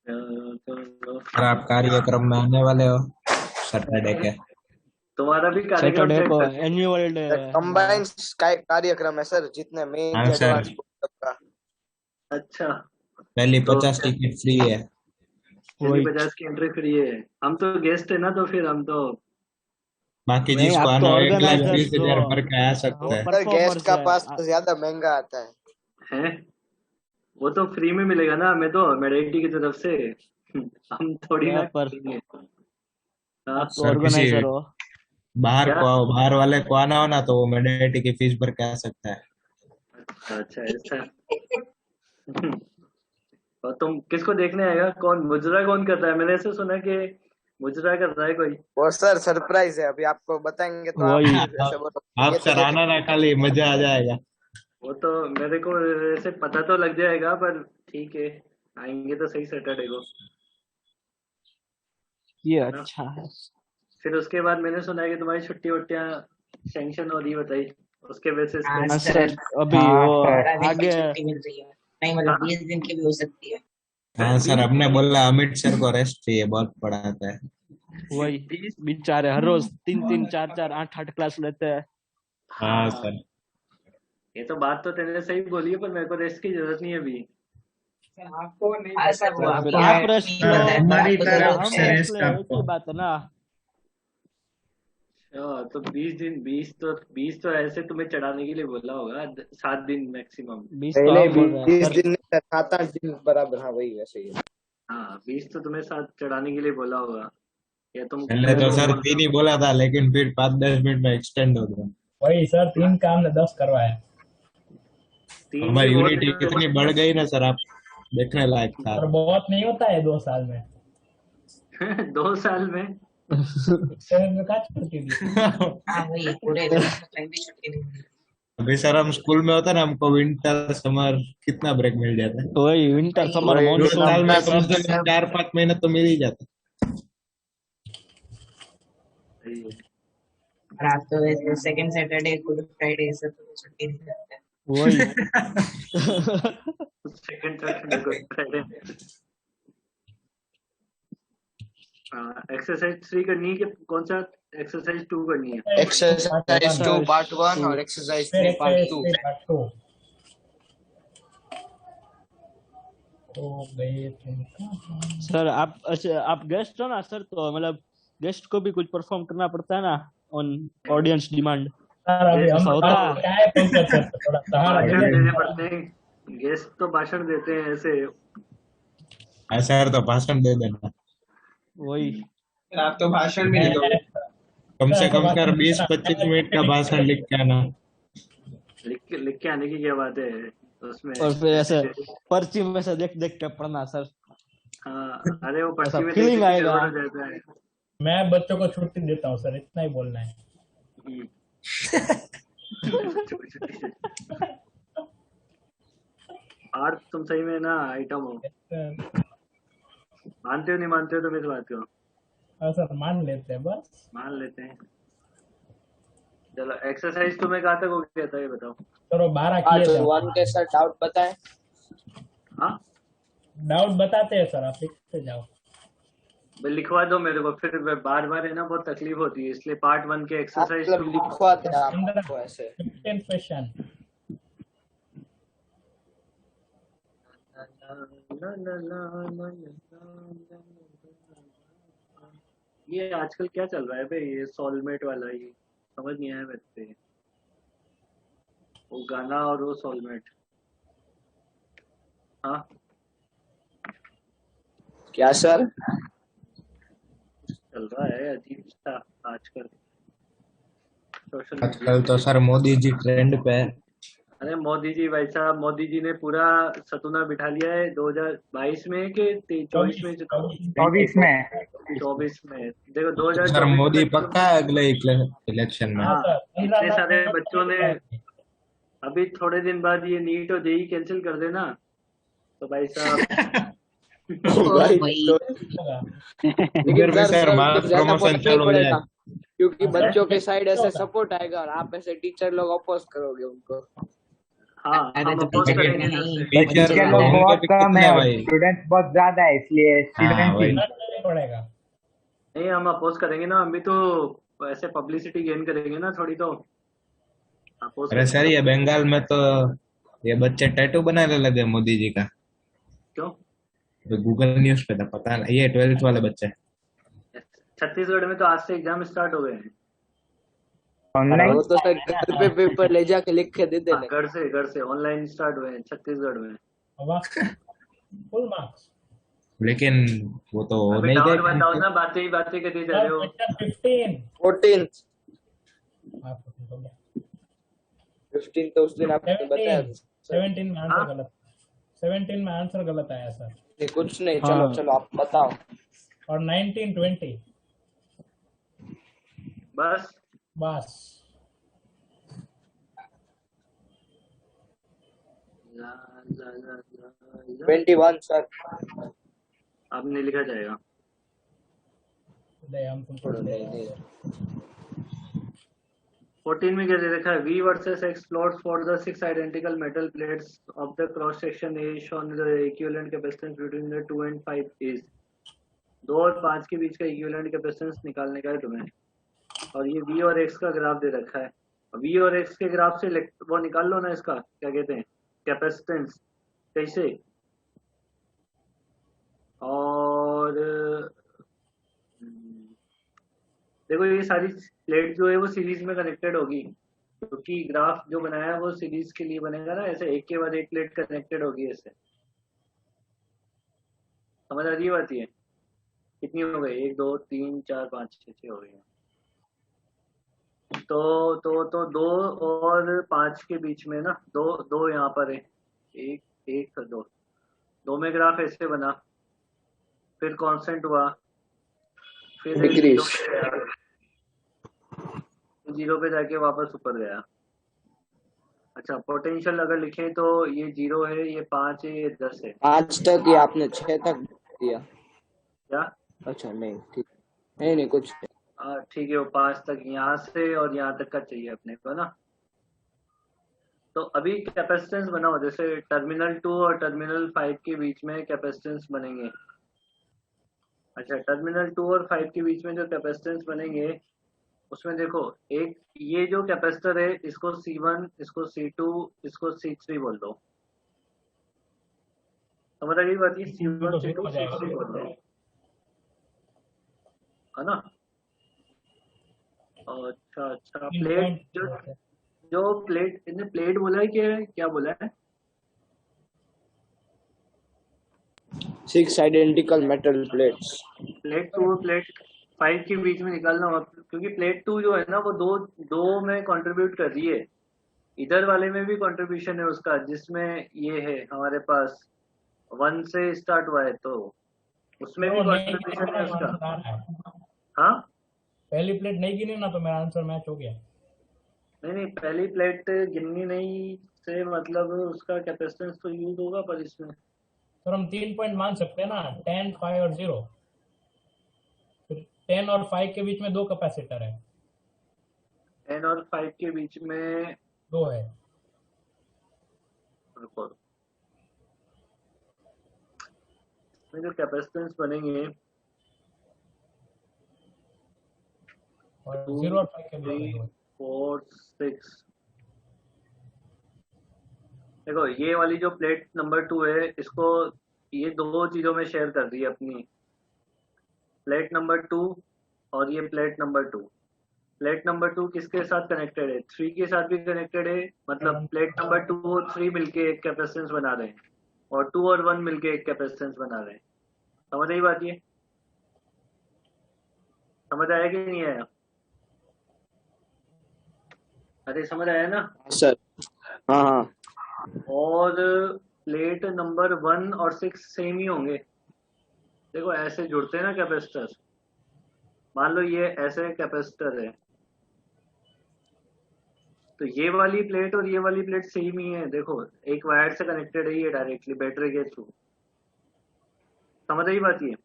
और आप कार्यक्रम में आने वाले हो सैटरडे के? तुम्हारा भी कार्यक्रम सैटरडे क्या को है सर? एनुअल डे कंबाइंड कार्यक्रम है सर, जितने मेन हाँ सर, एडवांस का। अच्छा, पहली तो 50 टिकट फ्री है। पहली वही 50 की एंट्री फ्री है। हम तो गेस्ट है ना, तो फिर हम तो बाकी नहीं, जिसको आप तो आना हो 1 लाख ऑर्गेनाइजर्स 20 हजार हो, भर के आ हम सकता है। सर गेस्ट परफॉर्मर्स का है पास तो ज्यादा महंगा आता है। है, वो तो फ्री में मिलेगा ना, हमें तो मेडिटी की तरफ से। हम थोड़ी क्या ना पर करेंगे। आप हाँ, तो सर किसी ऑर्गेनाइजर हो। बाहर क्या? को बाहर वाले को आना हो ना तो वो मेडिटी की फीस भर के आ सकता है। अच्छा ऐसा। और तुम किसको देखने आएगा? कौन मुजरा कौन कर रहा है? मैंने ऐसे सुना कि मुजरा कर रहा है कोई। वो सर सरप्राइज है, अभी आपको बताएंगे तो आप वही फिर ऐसे बोलो आप ये तो सर देख। आना ना, खाली मजा आ जाएगा। वो तो मेरे को ऐसे पता तो लग जाएगा, पर ठीक है, आएंगे तो सही सैटरडे को, ये है ना? अच्छा है। फिर उसके बाद मैंने सुना है कि तुम्हारी छुट्टी वुट्टियां सैंक्शन हो रही, बताई उसके बेसिस पे। हाँ हाँ सर, सर, अभी हाँ वो सर। 15 दिन की आगे छुट्टी मिल रही है। नहीं मतलब हाँ, 20 दिन की भी हो सकती है। हाँ सर, 20 हमने बोला अमित सर को रेस्ट चाहिए, बहुत पढ़ाता है। वही 20। बेचारे हर रोज 3 3 4 4 8 8 क्लास लेते हैं। हाँ हाँ, सर। ये तो बात तो तेरे सही बोली है, पर मेरे को रेस्ट की जरूरत नहीं है अभी। आपको नहीं हाँ पता सर, वो तो चला। फिर आपको आप मैंने रेस्ट नहीं लो, बताया पर हमारी आपको तरफ जरूरत हम से है। रेस्ट रेस्ट ले, एक आपको। ही बात है ना। अच्छा, तो 20 दिन, 20 तो ऐसे तुम्हें चढ़ाने के लिए बोला होगा, 7 दिन मैक्सिमम। 20 तो नहीं नहीं, हम बोल रहे हैं 20 सर। दिन नहीं, 7 8 दिन बराबर। हाँ वही वैसे ही है। हाँ, 20 तो तुम्हें साथ चढ़ाने के लिए बोला होगा, या तुम पहले मेरे तो को सर बोल रहे 3 ही बोला था, लेकिन फिर 5-10 मिनट में एक्सटेंड हो गया। वही सर, 3 काम ने 10 करवाए। हो? 3 भी हमारी बहुत यूनिटी कितनी बढ़ गई ना सर, आप देखने लायक था। और बहुत नहीं होता है 2 साल में। है। 2 साल में। शहर में कहाँ छुट्टी दी। हाँ वही, पूरे जून में कहीं भी छुट्टी नहीं मिली। अभी सर हम स्कूल में होता ना, हमको विंटर समर कितना ब्रेक मिल जाता है। वही विंटर वही समर वही पूरे मॉनसून। साल में अपना कम से कम सब 4-5 महीने तो मिल ही जाता। सही है। और आप तो वैसे सेकंड सैटरडे गुड फ्राइडे सब तो छुट्टी नहीं करते। वही second Saturday good Friday. Exercise 3 करनी है कि कौन सा? एक्सरसाइज 2 करनी है। Exercise 2 exercise part 1 two. और एक्सरसाइज फिर 3 पार्ट एक्सरसाइज 2। 3 पार्ट 2 हो गए तुम कहाँ? सर आप अच्छा, आप गेस्ट हो ना सर, तो मतलब गेस्ट को भी कुछ परफॉर्म करना पड़ता है ना, ऑन ऑडियंस डिमांड। सर अभी गेस्ट हम ऐसा तो होता है। क्या है पंकज सर, थोड़ा सहारा दे भाषण देने दो। पड़ते हैं। गेस्ट तो भाषण देते हैं ऐसे। ऐसा है तो भाषण दे देना। वही आप तो भाषण भी नहीं दोगे। कम से ऐसा कम भाषण सर देना, 20-25 मिनट का भाषण लिख के आना। लिख के आने की क्या बात है उसमें? और फिर ऐसे पर्ची में से देख देख के पढ़ना सर, हाँ, अरे वो ऐसा पर्ची में देख फीलिंग देख के आएगा। गड़बड़ हो जाता है। मैं बच्चों को छुट्टी देता हूँ सर, इतना ही बोलना है। हम्म। और तुम सही में ना आइटम हो। मानते हो नहीं मानते हो तो मेरी बात को हाँ सर, मान लेते हैं बस। मान लेते हैं। चलो, एक्सरसाइज तुम्हें कहाँ तक हो गया था ये बताओ। चलो 12 पार्ट किए थे। 1 के सर डाउट बताएं। हाँ, डाउट बताते हैं सर, आप लिखते जाओ। भाई लिखवा दो मेरे को, फिर बार बार है ना बहुत तकलीफ होती है, इसलिए पार्ट 1 के आप एक्सरसाइज मतलब 2। लिखवाते हैं 15 आपको ऐसे। 15 क्वेश्चन। ये आजकल क्या चल रहा है भाई, ये सोलमेट वाला, ये समझ नहीं आया मेरे पे। वो गाना और वो सोलमेट। हाँ, क्या सर? चल रहा है अजीब सा आजकल सोशल मीडिया आजकल पे। तो सर मोदी जी ट्रेंड पे है। अरे मोदी जी, भाई साहब, मोदी जी ने पूरा सतुना बिठा लिया है 2022 में कि 24 में, 24 में। 24 में। देखो तो सर 2024 मोदी में तो, पक्का है अगले इलेक्शन में? हाँ हाँ, सर, 15 इतने लाख सारे में बच्चों ने अभी थोड़े दिन बाद ये नीट और जेई कैंसिल कर देना, तो भाई साहब। वही वही तो। होगा। लेकिन इधर भी सर सर सर मास तो ज्यादा प्रमोशन फर्क नहीं चालू हो पड़ेगा, जाए। क्योंकि हाँ, सर, बच्चों के साइड ऐसे होगा। सपोर्ट आएगा और आप ऐसे टीचर लोग अपोज करोगे उनको। हाँ अरे हम तो अपोज टीचर करेंगे नहीं, इधर से। टीचर टीचर लोग होंगे बहुत भी कम है कितने और भाई? स्टूडेंट्स बहुत ज्यादा है, इसलिए हाँ स्टूडेंट ही वही। नहीं पड़ेगा। नहीं हम अपोज करेंगे ना, हम भी तो ऐसे पब्लिसिटी गेन करेंगे ना थोड़ी, तो अपोज अरे सर करेंगे। ये बंगाल में तो ये बच्चे टैटू बनाने लगे मोदी जी का। क्यों? तो गूगल न्यूज पे था, पता नहीं, ये 12th वाले बच्चे। छत्तीसगढ़ में तो आज से एग्जाम स्टार्ट हो गए हैं। ऑनलाइन। वो तो सर घर पे पेपर ले जाके लिख के दे हाँ, देना। घर से ऑनलाइन स्टार्ट हुए हैं छत्तीसगढ़ में। वाह, फुल मार्क्स। लेकिन वो तो हो अभी नहीं डाउट गए। बताओ ना, बातें ही बातें करते जा रहे हो। क्वेश्चन 15। 14 हाँ, 14 हो गया। 15 तो उस दिन आपने बताया 17 सर। 17 में हाँ? आंसर गलत। 17 में आंसर गलत आया सर। नहीं, कुछ नहीं, हाँ। चलो चलो आप बताओ। और 19 20 बस बस। ला, ला, ला, ला, ला। 21 सर। अब नहीं लिखा जाएगा। ले हम तुमको छोड़ो, नहीं नहीं 14 में क्या दे रखा है? V versus X plots for the 6 identical metal plates of the cross section A shown the equivalent capacitance between the 2 and 5 is। 2 और 5 के बीच का इक्विवेलेंट कैपेसिटेंस निकालने का है तुम्हें, और ये V और X का ग्राफ दे रखा है। V और X के ग्राफ से वो निकाल लो ना, इसका क्या कहते हैं, कैपेसिटेंस। कैसे? और देखो ये सारी प्लेट जो है वो सीरीज में कनेक्टेड होगी, क्योंकि ग्राफ जो बनाया है वो सीरीज के लिए बनेगा ना, ऐसे एक के बाद एक प्लेट कनेक्टेड होगी ऐसे। समझ आ रही है बात? ये कितनी हो गई? 1 2 3 4 5 6 6 हो गई। तो 2 और 5 के बीच में ना, दो यहाँ पर है, 1 1 2 2 में ग्राफ ऐसे बना, फिर कांस्टेंट हुआ, फिर Decrease। 0 पे जाके वापस ऊपर गया। अच्छा, पोटेंशियल अगर लिखे तो ये 0 है, ये 5 है, ये 10 है। 5 तक या आपने 6 तक दिया? क्या? अच्छा नहीं ठीक, नहीं कुछ नहीं। ठीक है, वो 5 तक यहाँ से और यहाँ तक का चाहिए अपने को ना। तो अभी कैपेसिटेंस बनाओ, जैसे टर्मिनल 2 और टर्मिनल 5 के बीच में कैपेसिटेंस बनेंगे। अच्छा, टर्मिनल 2 और 5 के बीच में जो कैपेसिटेंस बनेंगे उसमें देखो, एक ये जो कैपेसिटर है इसको C1, इसको C2, इसको C3 बोल दो। समझ आ गई बात? ये C1 C2 C3 बोल दो, है ना? अच्छा प्लेट जो प्लेट, इन्हें प्लेट बोला है क्या बोला है? 6 आइडेंटिकल मेटल प्लेट्स। प्लेट 2 और प्लेट 5 के बीच में निकालना होगा, क्योंकि प्लेट 2 जो है ना वो दो में कंट्रीब्यूट कर रही है। इधर वाले में भी कंट्रीब्यूशन है उसका, जिसमें ये है हमारे पास 1 से स्टार्ट हुआ है, तो उसमें भी कंट्रीब्यूशन है उसका। हाँ, पहली प्लेट नहीं गिनी ना तो मेरा आंसर मैच हो गया। नहीं पहली प्लेट गिननी नहीं से मतलब उसका कैपेसिटेंस तो यूज होगा, पर इसमें सर हम 3 पॉइंट मान सकते हैं ना, 10 5 और 0। फिर 10 और 5 के बीच में 2 कैपेसिटर है। 10 और 5 के बीच में 2 है। रुको, इसमें जो कैपेसिटेंस बनेंगे और 2 0 और 5 के बीच में 3 2 है। 4 6। देखो ये वाली जो प्लेट नंबर 2 है, इसको ये दो चीजों में शेयर कर दी है अपनी, प्लेट नंबर 2 और ये प्लेट नंबर 2। प्लेट नंबर 2 किसके साथ कनेक्टेड है? 3 के साथ भी कनेक्टेड है, मतलब प्लेट नंबर 2 और 3 मिलके एक कैपेसिटेंस बना रहे हैं, और 2 और 1 मिलके एक कैपेसिटेंस बना रहे हैं। समझ आई बात? ये समझ आया कि नहीं आया? अरे समझ आया ना? सर हाँ हाँ। और प्लेट नंबर 1 और 6 सेम ही होंगे। देखो ऐसे जुड़ते हैं ना कैपेसिटर, मान लो ये ऐसे कैपेसिटर है, तो ये वाली प्लेट और ये वाली प्लेट सेम ही है। देखो एक वायर से कनेक्टेड है ये डायरेक्टली बैटरी के थ्रू। समझ आई बात? ये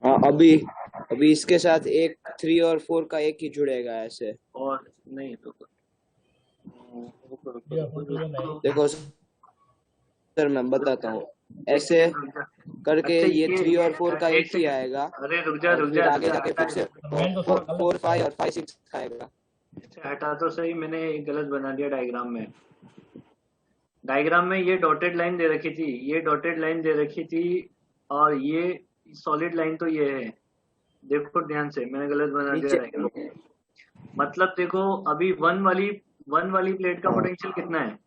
हाँ अभी इसके साथ एक 3 और 4 का एक ही जुड़ेगा ऐसे। और नहीं तो देखो सर मैं बताता हूँ, ऐसे करके अच्छा, ये 3 और 4 का एक ही सेकंड। आएगा, अरे रुक जा और रुक फिर जा आगे जाके फिर से मैं तो थोड़ा गलत 4 5 और 5 6 आएगा। इसे हटा तो सही, मैंने एक गलत बना दिया डायग्राम में। डायग्राम में ये डॉटेड लाइन दे रखी थी, ये डॉटेड लाइन दे रखी थी, और ये सॉलिड लाइन तो ये है। देखो ध्यान से, मैंने गलत बना दिया नीचे डायग्राम। मतलब देखो अभी वन वाली प्लेट का पोटेंशियल कितना है?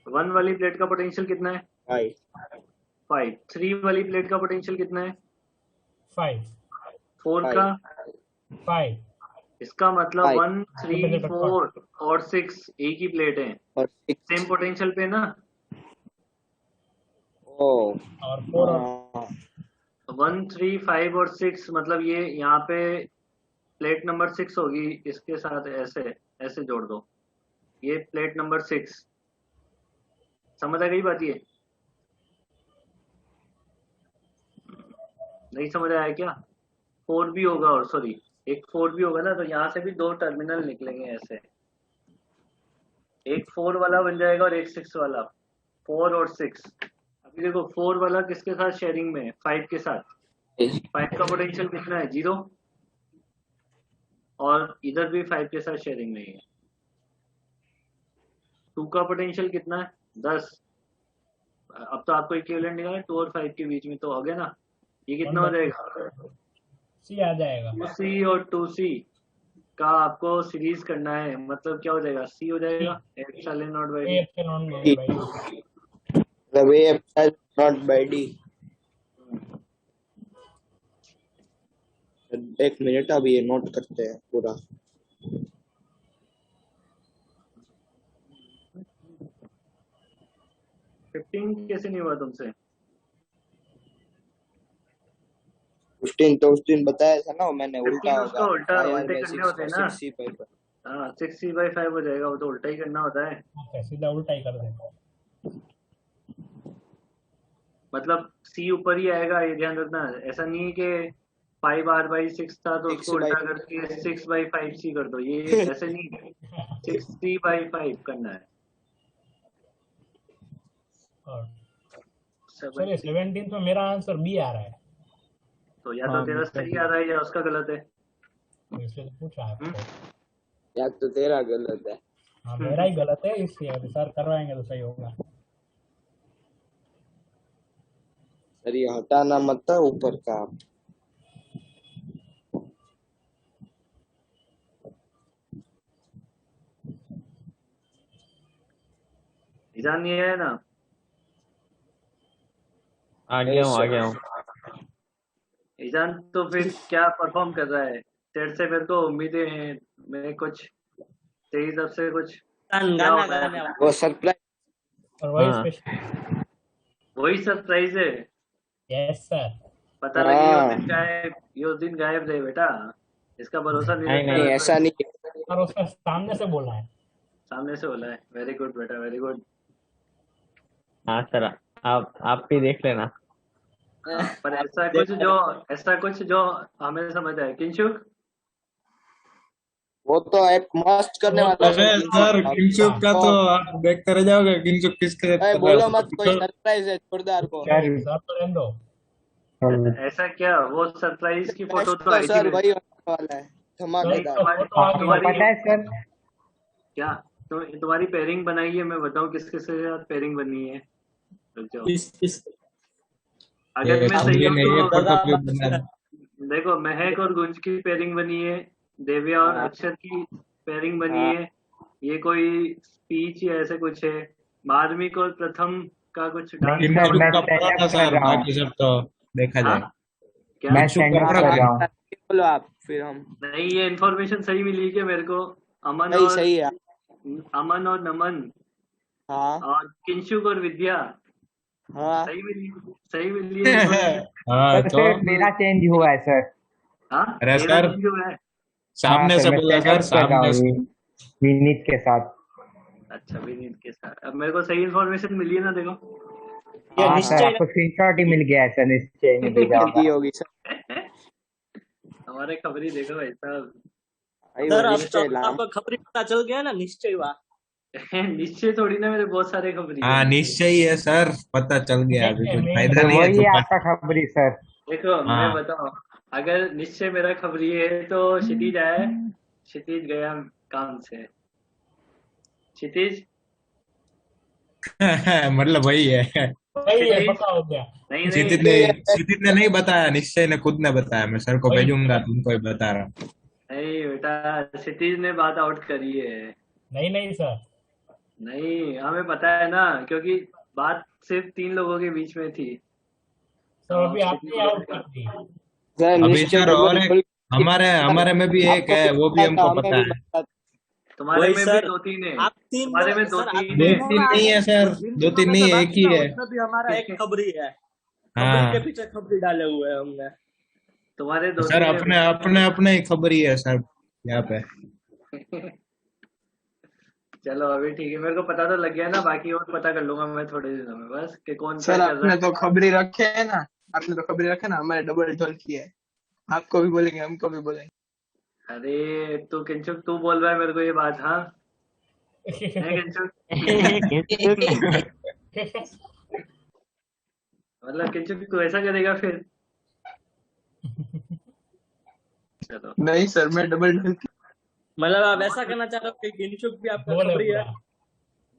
वन वाली प्लेट का पोटेंशियल कितना है? 5। 3 वाली प्लेट का पोटेंशियल कितना है? 5 4 का? 5 इसका मतलब 5 1 3 4 और 6 एक ही प्लेट है, और 6 सेम पोटेंशियल पे ना। ओ और 4 और हाँ, 1 3 5 और 6, मतलब ये यहाँ पे प्लेट नंबर 6 होगी, इसके साथ ऐसे ऐसे जोड़ दो, ये प्लेट नंबर 6। समझ आ गई बात? ये नहीं समझ आया क्या? 4 भी होगा, और सॉरी एक 4 भी होगा ना, तो यहाँ से भी 2 टर्मिनल निकलेंगे ऐसे, एक 4 वाला बन जाएगा और एक 6 वाला। 4 और 6। अभी देखो 4 वाला किसके साथ शेयरिंग में है? 5 के साथ। 5 का पोटेंशियल कितना है? 0। और इधर भी 5 के साथ शेयरिंग में है। 2 का पोटेंशियल कितना है? 10। अब तो आपको इक्विवेलेंट निकालना है 2 और 5 के बीच में, तो हो गया ना। ये कितना हो जाएगा? सी आ जाएगा। 2C और 2C का आपको सीरीज करना है, मतलब क्या हो जाएगा? C हो जाएगा epsilon not by A epsilon by D. मतलब ये नॉट बाय डी। एक मिनट, अभी ये नोट करते हैं पूरा। कैसे नहीं हुआ तुमसे? 15 तो उस दिन बताया था ना, मैंने 15 उल्टा उसका होगा। उल्टा IR उल्टे by करने 6 होते हैं और ना। 6C by 5। हाँ 6C/5 हो जाएगा, वो तो उल्टा ही करना होता है। ओके, सीधा उल्टा ही कर देगा। मतलब C ऊपर ही आएगा, ये ध्यान रखना। ऐसा नहीं है कि 5R/6 था तो उसको 6 by उल्टा करके 6/5C कर दो, ये ऐसे नहीं। 6C/5 करना है। और सर ये 17 में मेरा आंसर बी आ रहा है, तो या तो तेरा सही आ रहा है या उसका गलत है। तो इसलिए तो पूछा आपको। या तो तेरा गलत है। हाँ मेरा ही गलत है, इसलिए अभी सर करवाएंगे तो सही होगा। सर ये हटाना मत था ऊपर का। ईजान ये है ना? आ गया हूँ। ईजान तो फिर क्या परफॉर्म कर रहा है? तेरे से मेरे को उम्मीदें हैं, मैं कुछ तेरी तरफ से कुछ क्या हो रहा है? वो सरप्राइज। और वही हाँ। स्पेशल। वही सरप्राइज है। Yes sir. पता लगे ये उस दिन गायब रहे बेटा, इसका भरोसा नहीं नहीं, रखना। नहीं ऐसा नहीं है। और उसका सामने से बोला है। सामने से बोला है। वेरी गुड बेटा, वेरी गुड। हाँ सर, आप भी देख लेना। पर ऐसा कुछ जो हमें समझ आए। किंशुक वो तो एक मस्त करने वाला अरे सर, किंचुक का तो आप देखते रह जाओगे। किंचुक किसके है। बोलो मत, कोई सरप्राइज है जोरदार को। सर सर तो रहने दो। ऐसा क्या? वो सरप्राइज की फोटो तो आई सर थी। वही होने वाला है, धमाकेदार। आपको पता है सर, क्या तुम्हारी पेयरिंग बनाई है? मैं बताऊं किसके साथ पेयरिंग बनी है? रुक जाओ। अगर मैं सही हूं तो देखो, महक और गुंज की पेयरिंग बनी है, देव्या और अक्षर की पेयरिंग बनी है। ये कोई स्पीच या ऐसे कुछ है। मार्मिक और प्रथम का कुछ डांस। सर मैं सेटअप कर रहा हूँ। बाकी सब तो देखा जाएगा। क्या? मैं सेटअप कर रहा हूँ। बोलो आप, फिर हम। नहीं, ये इन्फॉर्मेशन सही मिली क्या मेरे को? अमन सही और सही है। अमन और नमन हाँ और किंशुक और विद्या हाँ सही मिली है information? हाँ सर तो सिर्फ मेरा चेंज हुआ है सर। हाँ अरे तेरा सर, जो है। सामने हाँ से सर, मैं बोला सेटअप सर, कर रहा सामने से। हूँ विनीत के साथ। अच्छा विनीत के साथ। अब मेरे को सही इन्फॉर्मेशन मिली है ना? देखो हाँ सर, आपको स्क्रीनशॉट ही मिल गया है सर, निश्चय नहीं भेजा जल्दी होगा। होगी सर। हमारे खबरी देखो भाई साहब। भाई सर वो अब निश्चय तो लाम आपको खबरी पता चल गया ना, निश्चय हुआ। निश्चय थोड़ी ना, मेरे बहुत सारे खबरी हाँ है। निश्चय ही है सर, पता चल गया, नहीं अभी है, कुछ नहीं फायदा है। सर नहीं है वही तो है बात। आपका खबरी सर। देखो मैं हाँ। बताऊं, अगर निश्चय मेरा खबरी है तो क्षितिज आया, क्षितिज गया काम से। क्षितिज, मतलब वही है। वही है, क्षितिज, पक्का हो गया। नहीं नहीं, क्षितिज ने नहीं बताया, निश्चय ने खुद ने बताया, मैं सर को वही भेजूंगा, तुमको ही बता रहा हूँ। नहीं बेटा, क्षितिज ने बात आउट करी है। नहीं नहीं सर। नहीं, हमें पता है ना, क्योंकि बात सिर्फ 3 लोगों के बीच में थी। तो तो अभी क्षितिज आपने आउट ने, कर दी। सर अभी निश्चय सर और डबल एक, फुल। हमारे हमारे में भी एक आपको है, भी वो भी पता था, हमको हमें पता भी है। पता था। तुम्हारे वही में भी सर, 2-3 है, आप तीन तुम्हारे में लोग सर, आप 2-3 दो है। तीनों तीन ना, नहीं है सर, जिन दो तीनों तीन में नहीं से है, बात एक ही ना, है। उसमें भी हमारा एक खबरी है। खबरी हाँ के पीछे खबरी डाले हुए हैं हमने। तुम्हारे दो सर, तीन है अपने बेटा। अपने अपने ही खबर ही है सर यहाँ पे। चलो अभी ठीक है, मेरे को पता तो लग गया ना, बाकी और पता कर लूंगा मैं थोड़े दिनों में, बस कि कौन क्या सर कर रहा आपने तो है। खबरी रखे है ना, आपने तो खबरी रखे ना, हमारे डबल ढोल की है। आपको भी बोलेंगे, हमको भी बोलेंगे। अरे तू किंचुक, तू बोल रहा है मेरे को ये बात? हाँ है किंचुक? मतलब किंचुक तू ऐसा करेगा फिर? चलो नहीं सर, मैं डबल ढोल की। मतलब आप ऐसा कहना चाह रहे हो कि गिनचुक भी आपका बोल है खबरी है? पूरा।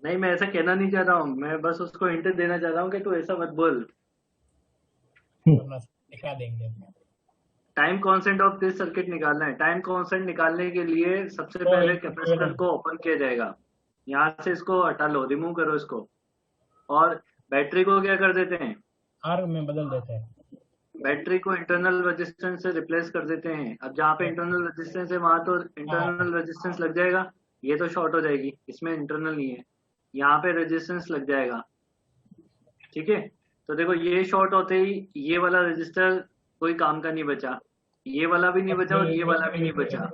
नहीं, मैं ऐसा कहना नहीं चाह रहा हूँ, मैं बस उसको हिंट देना चाह रहा हूँ कि तू ऐसा मत बोल। वरना दिखा देंगे। Time constant of this circuit निकालना है। टाइम कांस्टेंट निकालने के लिए सबसे तो पहले कैपेसिटर को ओपन किया जाएगा। यहाँ से इसको हटा लो, रिमूव करो इसको, और बैटरी को क्या कर देते हैं? आर में बदल देते हैं। बैटरी को इंटरनल रेजिस्टेंस से रिप्लेस कर देते हैं। अब जहाँ पे इंटरनल रेजिस्टेंस है वहां तो हाँ, इंटरनल रेजिस्टेंस लग जाएगा, ये तो शॉर्ट हो जाएगी, इसमें इंटरनल नहीं है, यहाँ पे रेजिस्टेंस लग जाएगा। ठीक है, तो देखो ये शॉर्ट होते ही ये वाला रजिस्टर कोई काम का नहीं बचा, ये वाला भी नहीं बचा और ये वाला भी नहीं बचा।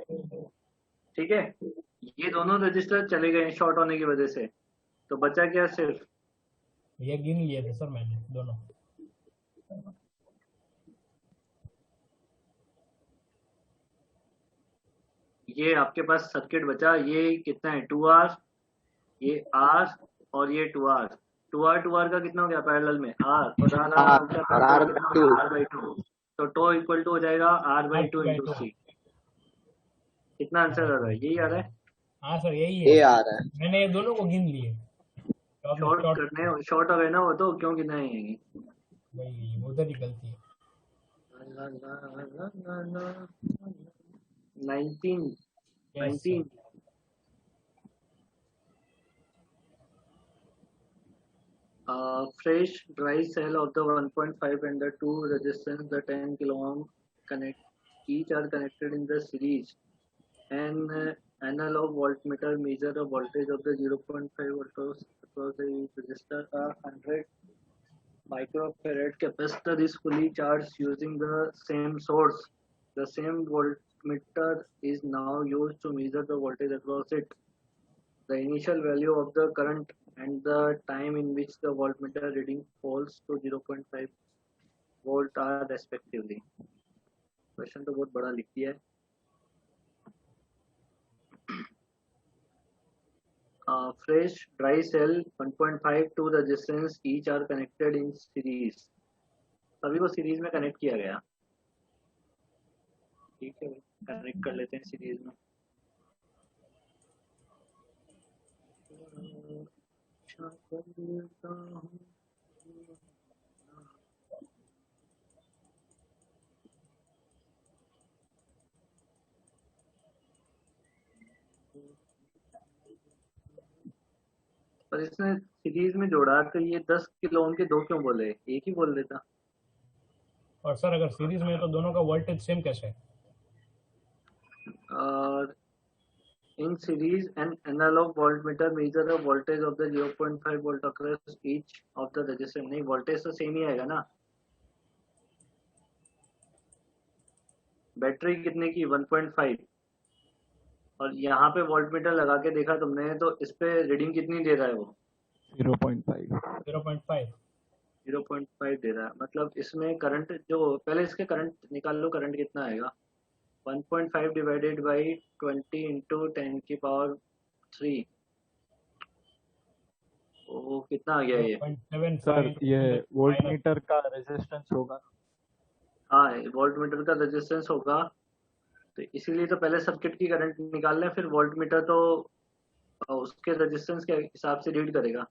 ठीक है, ये दोनों रजिस्टर चले गए शॉर्ट होने की वजह से, तो बचा क्या? सिर्फ ये गिन लिए थे सर मैंने दोनों। ये आपके पास सर्किट बचा, ये कितना है? 2R, ये R और ये 2R। 2R का कितना हो गया पैरेलल में? R, और R आर ऊपर और तो आर कितना हो टू। गया? R/2। तो टो इक्वल टू हो जाएगा R/2 R/2। Into C। कितना आंसर आ रहा है? यही आ रहा है। हाँ सर यही ए है, आ रहा है। मैंने ये दोनों को गिन लिए। तो आपने शॉर्ट शॉर्ट, करने, शॉर्ट हो गए ना वो, तो क्यों गिनाएंगे? वही उधर ही गलती है। 19, yes sir. 19। Fresh dry cell of the 1.5 and the 2 resistance, the 10 kilo ohm connect, each are connected in the series. An analog voltmeter measure the voltage of the 0.5 volts across the resistor. A 100 microfarad capacitor is fully charged using the same source. The same voltmeter is now used to measure the voltage across it. The initial value of the current and the time in which the voltmeter reading falls to 0.5 volt are respectively. Question तो बहुत बड़ा लिख दिया है। Fresh dry cell 1.5 2 resistance each are connected in series. सभी को series में connect किया गया। ठीक है, कनेक्ट कर लेते हैं सीरीज में। पर इसने सीरीज में जोड़ा तो ये 10 किलो ओम के दो क्यों बोले? एक ही बोल देता। और सर अगर सीरीज में है तो दोनों का वोल्टेज सेम कैसे है? In series, an analog voltmeter measure the voltage of the 0.5 volt across each of the resistor. नहीं, वोल्टेज तो सेम ही आएगा ना। बैटरी कितने की? 1.5, और यहाँ पे वोल्टमीटर लगा के देखा तुमने तो इस पे रीडिंग कितनी दे रहा है वो? 0.5। 0.5। 0.5 दे रहा है, मतलब इसमें करंट जो, पहले इसके करंट निकाल लो, करंट कितना आएगा? 1.5 डिवाइडेड बाई 20 इंटू 10 की पावर 3, वो कितना आ गया ये? 0.75 ये minus वोल्टमीटर का रेजिस्टेंस होगा। हाँ, वोल्टमीटर का रेजिस्टेंस होगा, तो इसीलिए तो पहले सर्किट की करंट निकाल लें, फिर वोल्टमीटर तो उसके रेजिस्टेंस के हिसाब से रीड करेगा।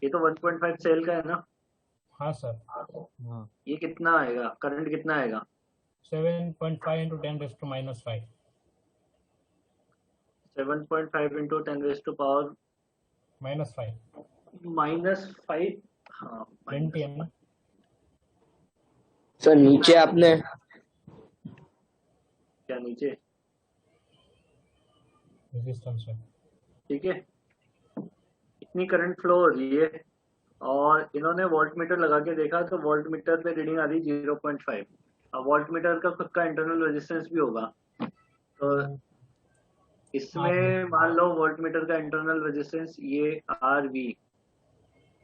ये तो 1.5 सेल का है ना, हाँ सर, हाँ, ये कितना आएगा, करंट कितना आएगा? 7.5 into 10 raised to minus 5. 7.5 into 10 raise to power Minus 5. -5। हाँ, 20 है ना? सर नीचे आपने क्या नीचे? रेजिस्टेंस है। ठीक है, इतनी करंट फ्लो हो रही है और इन्होंने वोल्टमीटर लगा के देखा तो वोल्टमीटर पे रीडिंग आ रही 0.5। अब वोल्टमीटर का खुद का इंटरनल रेजिस्टेंस भी होगा, तो इसमें मान लो वोल्टमीटर का इंटरनल रेजिस्टेंस ये RV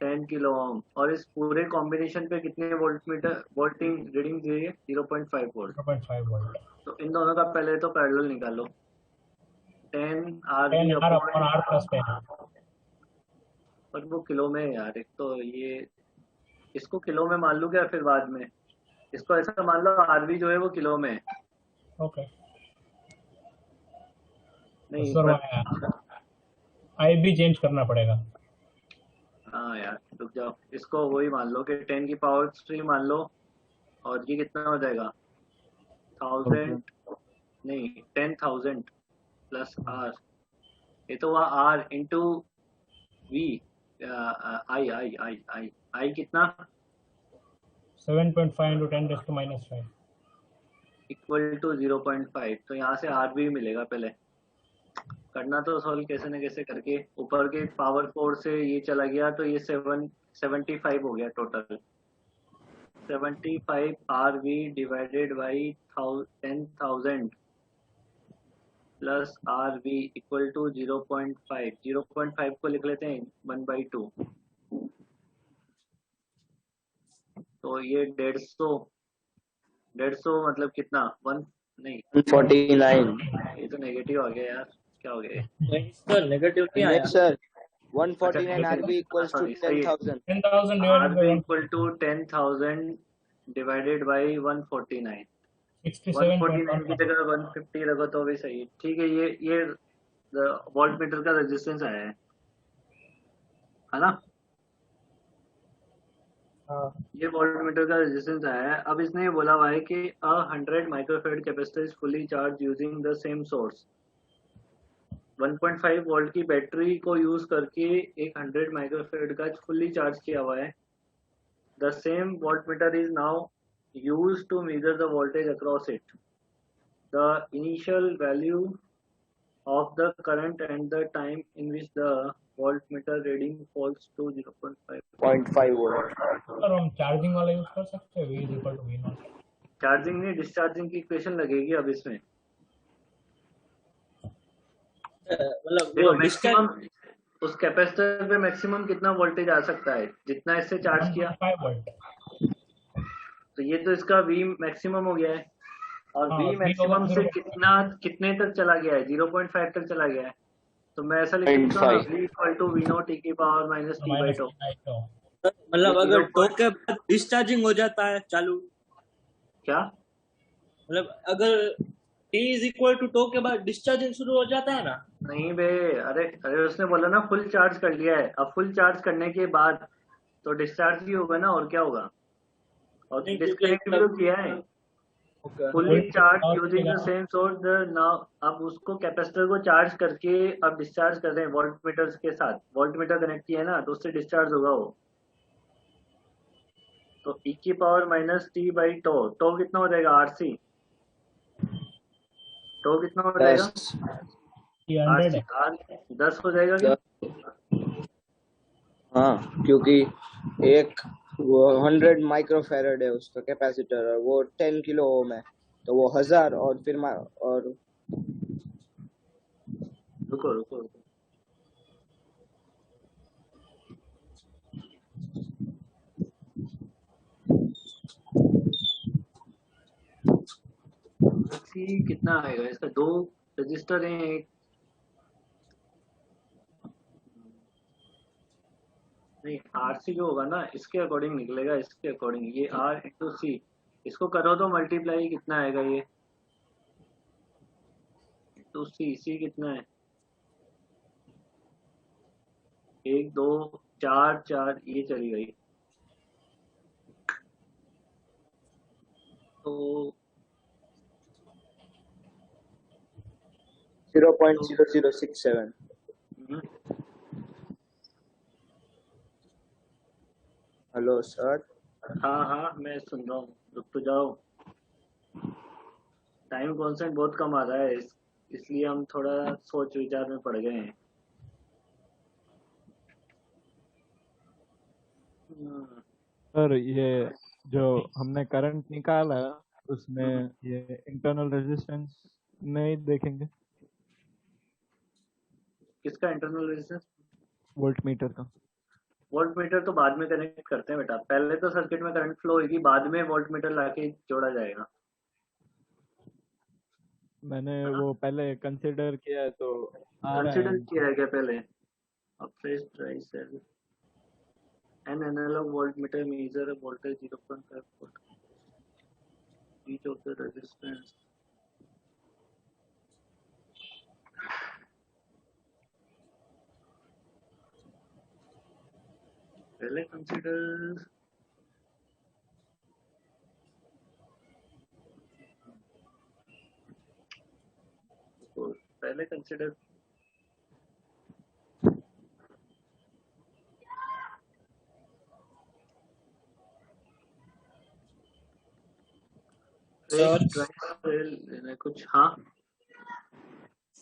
10 किलो ओम, और इस पूरे कॉम्बिनेशन पे कितने वोल्टिंग रीडिंग दे रही है? 0.5 वोल्ट। 0.5 volt. तो इन दोनों का पहले तो पैरेलल निकालो, 10 RV 10 R upon upon, R plus 10. और वो किलो में है यार, एक तो ये इसको किलो में मान लूं क्या फिर बाद में? इसको ऐसा मान लो RV जो है वो किलो में है। Okay. नहीं सर आई भी चेंज करना पड़ेगा। हाँ यार रुक जाओ, इसको वही मान लो कि 10 की पावर 3 मान लो, और ये कितना हो जाएगा? 1000 नहीं 10,000 प्लस R, ये तो हुआ R इंटू V, आई कितना? 7.5 into 10 raised to minus 5. Equal to 0.5। तो यहाँ से R भी मिलेगा, पहले करना तो सॉल्व कैसे न कैसे करके, ऊपर के पावर 4 से ये चला गया तो ये 75 हो गया total. 75 RV divided by 10,000 plus RV equal to 0.5। 0.5 को लिख लेते हैं 1/2, तो ये 150 मतलब कितना? 1 नहीं 149। ये तो नेगेटिव आ गया यार, क्या हो गया? सर नेगेटिव नहीं आया sir 149 RB equals to 10,000। 10,000 divided by RV equal to 10,000 divided by 149। 149 की 67.1. जगह 150 रखो तो भी सही है। ठीक है, ये वोल्टमीटर का रेजिस्टेंस आया है ना? ये वोल्टमीटर का रेजिस्टेंस आया है। अब इसने ये बोला हुआ है कि 100 microfarad capacitor is fully charge using the same source. 1.5 volt की बैटरी को यूज करके एक 100 माइक्रोफेड का फुल्ली चार्ज किया हुआ है। The same voltmeter is now used to measure the voltage across it. The initial value of the current and the time in which the voltmeter reading falls to 0.5. 0.5 volt. Sir हम charging वाला use कर सकते हैं, V is equal to V0. Charging नहीं, discharging की equation लगेगी अब इसमें। मतलब देखो वो मैक्सिमम उस कैपेसिटर पे मैक्सिमम कितना वोल्टेज आ सकता है जितना इससे चार्ज किया? 1.5 volt. तो ये तो इसका V मैक्सिमम हो गया है, और हाँ, V V मैक्सिमम से होगा कितने तक चला गया है? 0.5 तक चला गया है। तो मैं ऐसा लिख सकता हूँ V equal to V0 e की power minus t by two. मतलब अगर टो के बाद डिस्चार्जिंग हो जाता है चालू, क्या मतलब अगर T is equal to tau के बाद डिस्चार्जिंग शुरू हो जाता है ना? नहीं बे, अरे उसने बोला ना फुल चार्ज कर लिया है। अब फुल चार्ज करने के बाद तो डिस्चार्ज ही होगा ना, और क्या होगा? और डिस्कनेक्ट भी तो किया है। Fully charge using the same source now. अब उसको कैपेसिटर को चार्ज करके अब डिस्चार्ज कर रहे हैं वोल्टमीटर के साथ। वोल्टमीटर कनेक्ट किया है ना, तो उससे डिस्चार्ज होगा वो। तो e की power minus t by tau, tau कितना हो जाएगा? RC टो कितना हो जाएगा? 100 है। 10 हो जाएगा क्या? हाँ, क्योंकि एक वो 100 माइक्रोफैराड है उसका कैपेसिटर और वो 10 किलो ओम है, तो वो 1000 और फिर और रुको RC कितना आएगा इसका? 2 रजिस्टर हैं, एक नहीं, RC जो होगा ना इसके अकॉर्डिंग निकलेगा, इसके अकॉर्डिंग ये R इंटू सी, इसको करो तो मल्टीप्लाई कितना आएगा ये इंटू सी कितना है? 1 2 4 4 ये चली गई तो 0.0067. Hello sir. हाँ मैं सुन रहा हूँ, रुक तो जाओ। टाइम कॉन्स्टेंट बहुत कम आ रहा है इसलिए हम थोड़ा सोच विचार में पड़ गए हैं। सर ये जो हमने करंट निकाला उसमें ये इंटरनल रेजिस्टेंस नहीं देखेंगे? किसका इंटरनल रेजिस्टेंस? वोल्ट मीटर का। वोल्ट मीटर तो बाद में कनेक्ट करते हैं बेटा, पहले तो सर्किट में करंट फ्लो होगी, बाद में वोल्ट मीटर लाके जोड़ा जाएगा। मैंने वो पहले कंसिडर किया है तो आ रहा कंसिडर है। किया है क्या पहले? अब fresh dry cell an analogue voltmeter measure voltage 0.5 volt each of the resistance पहले कंसिडर पहले कंसिडर कुछ। हाँ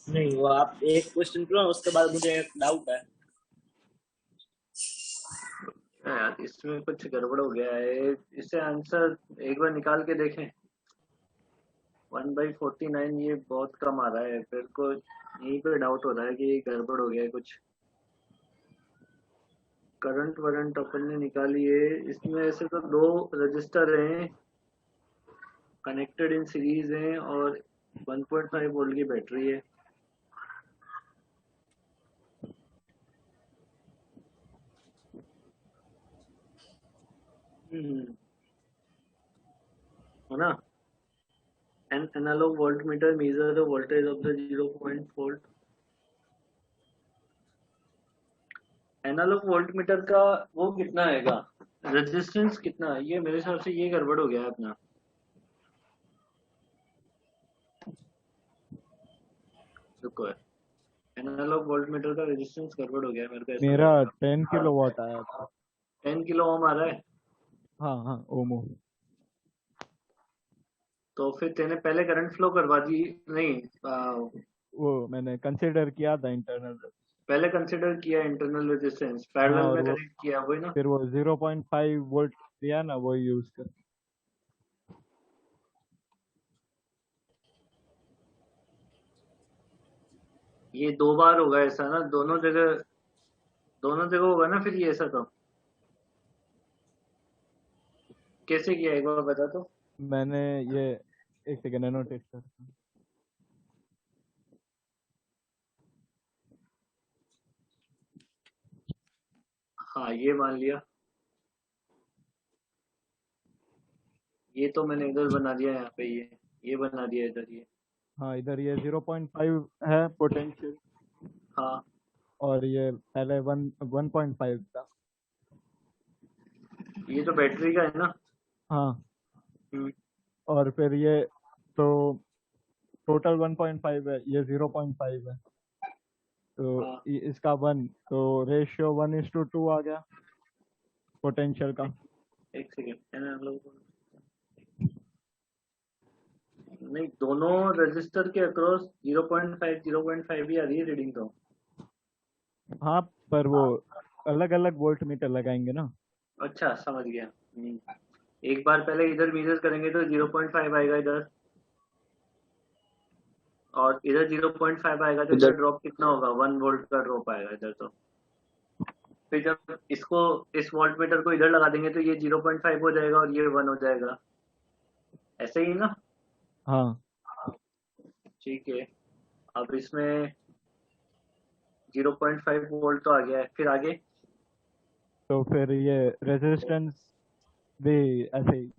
नहीं, वो आप एक क्वेश्चन करो, उसके बाद मुझे एक डाउट है यार, इसमें कुछ गड़बड़ हो गया है, इससे आंसर एक बार निकाल के देखें। 1/49 ये बहुत कम आ रहा है, फिर को यहीं पे डाउट हो रहा है कि ये गड़बड़ हो गया है कुछ। करंट वरंट अपन ने निकाली है, इसमें ऐसे तो 2 रजिस्टर हैं कनेक्टेड इन सीरीज हैं और 1.5 वोल्ट की बैटरी है। है ना? An analog voltmeter measures the voltage of the 0.4 analogue voltmeter का वो कितना आएगा, रेजिस्टेंस कितना? ये मेरे हिसाब से ये गड़बड़ हो गया है अपना। रुको, एनालॉग वोल्टमीटर का रेजिस्टेंस गड़बड़ हो गया है मेरे को। मेरा 10 किलोवाट आया था। 10 किलो ओम आ रहा है। हाँ ओमो। तो फिर तेने पहले करंट फ्लो करवा दी? नहीं, वो मैंने कंसिडर किया था इंटरनल। पहले कंसिडर किया इंटरनल रेजिस्टेंस, पैरेलल में कनेक्ट किया, वही ना? फिर वो 0.5 वोल्ट दिया ना, वो यूज कर। ये 2 बार होगा ऐसा ना, दोनों जगह होगा ना फिर ये ऐसा। तो कैसे किया एक बार बता तो। मैंने ये एक सेकंड नोटिस कर। हाँ ये मान लिया, ये तो मैंने इधर बना दिया, यहाँ पे ये बना दिया इधर ये। हाँ इधर ये 0.5 है पोटेंशियल। हाँ और ये पहले 1.5 था। ये तो बैटरी का है ना? हाँ और फिर ये तो टोटल 1.5 है, ये 0.5 है तो इसका 1, तो रेशियो 1:2 आ गया पोटेंशियल का। एक सेकेंड, नहीं दोनों रजिस्टर के अक्रॉस 0.5 ही आ रही है रीडिंग तो। हाँ पर वो अलग अलग वोल्ट मीटर लगाएंगे ना। अच्छा समझ गया। एक बार पहले इधर मेजर करेंगे तो 0.5 आएगा इधर, और इधर 0.5 आएगा तो इधर ड्रॉप कितना होगा? 1 वोल्ट का ड्रॉप आएगा इधर। तो फिर जब इसको इस वोल्ट मीटर को इधर लगा देंगे तो ये 0.5 हो जाएगा और ये 1 हो जाएगा, ऐसे ही ना? हाँ ठीक है, अब इसमें 0.5 वोल्ट तो आ गया है, फिर आगे तो फिर ये रेजिस्टेंस भी ऐसे ही।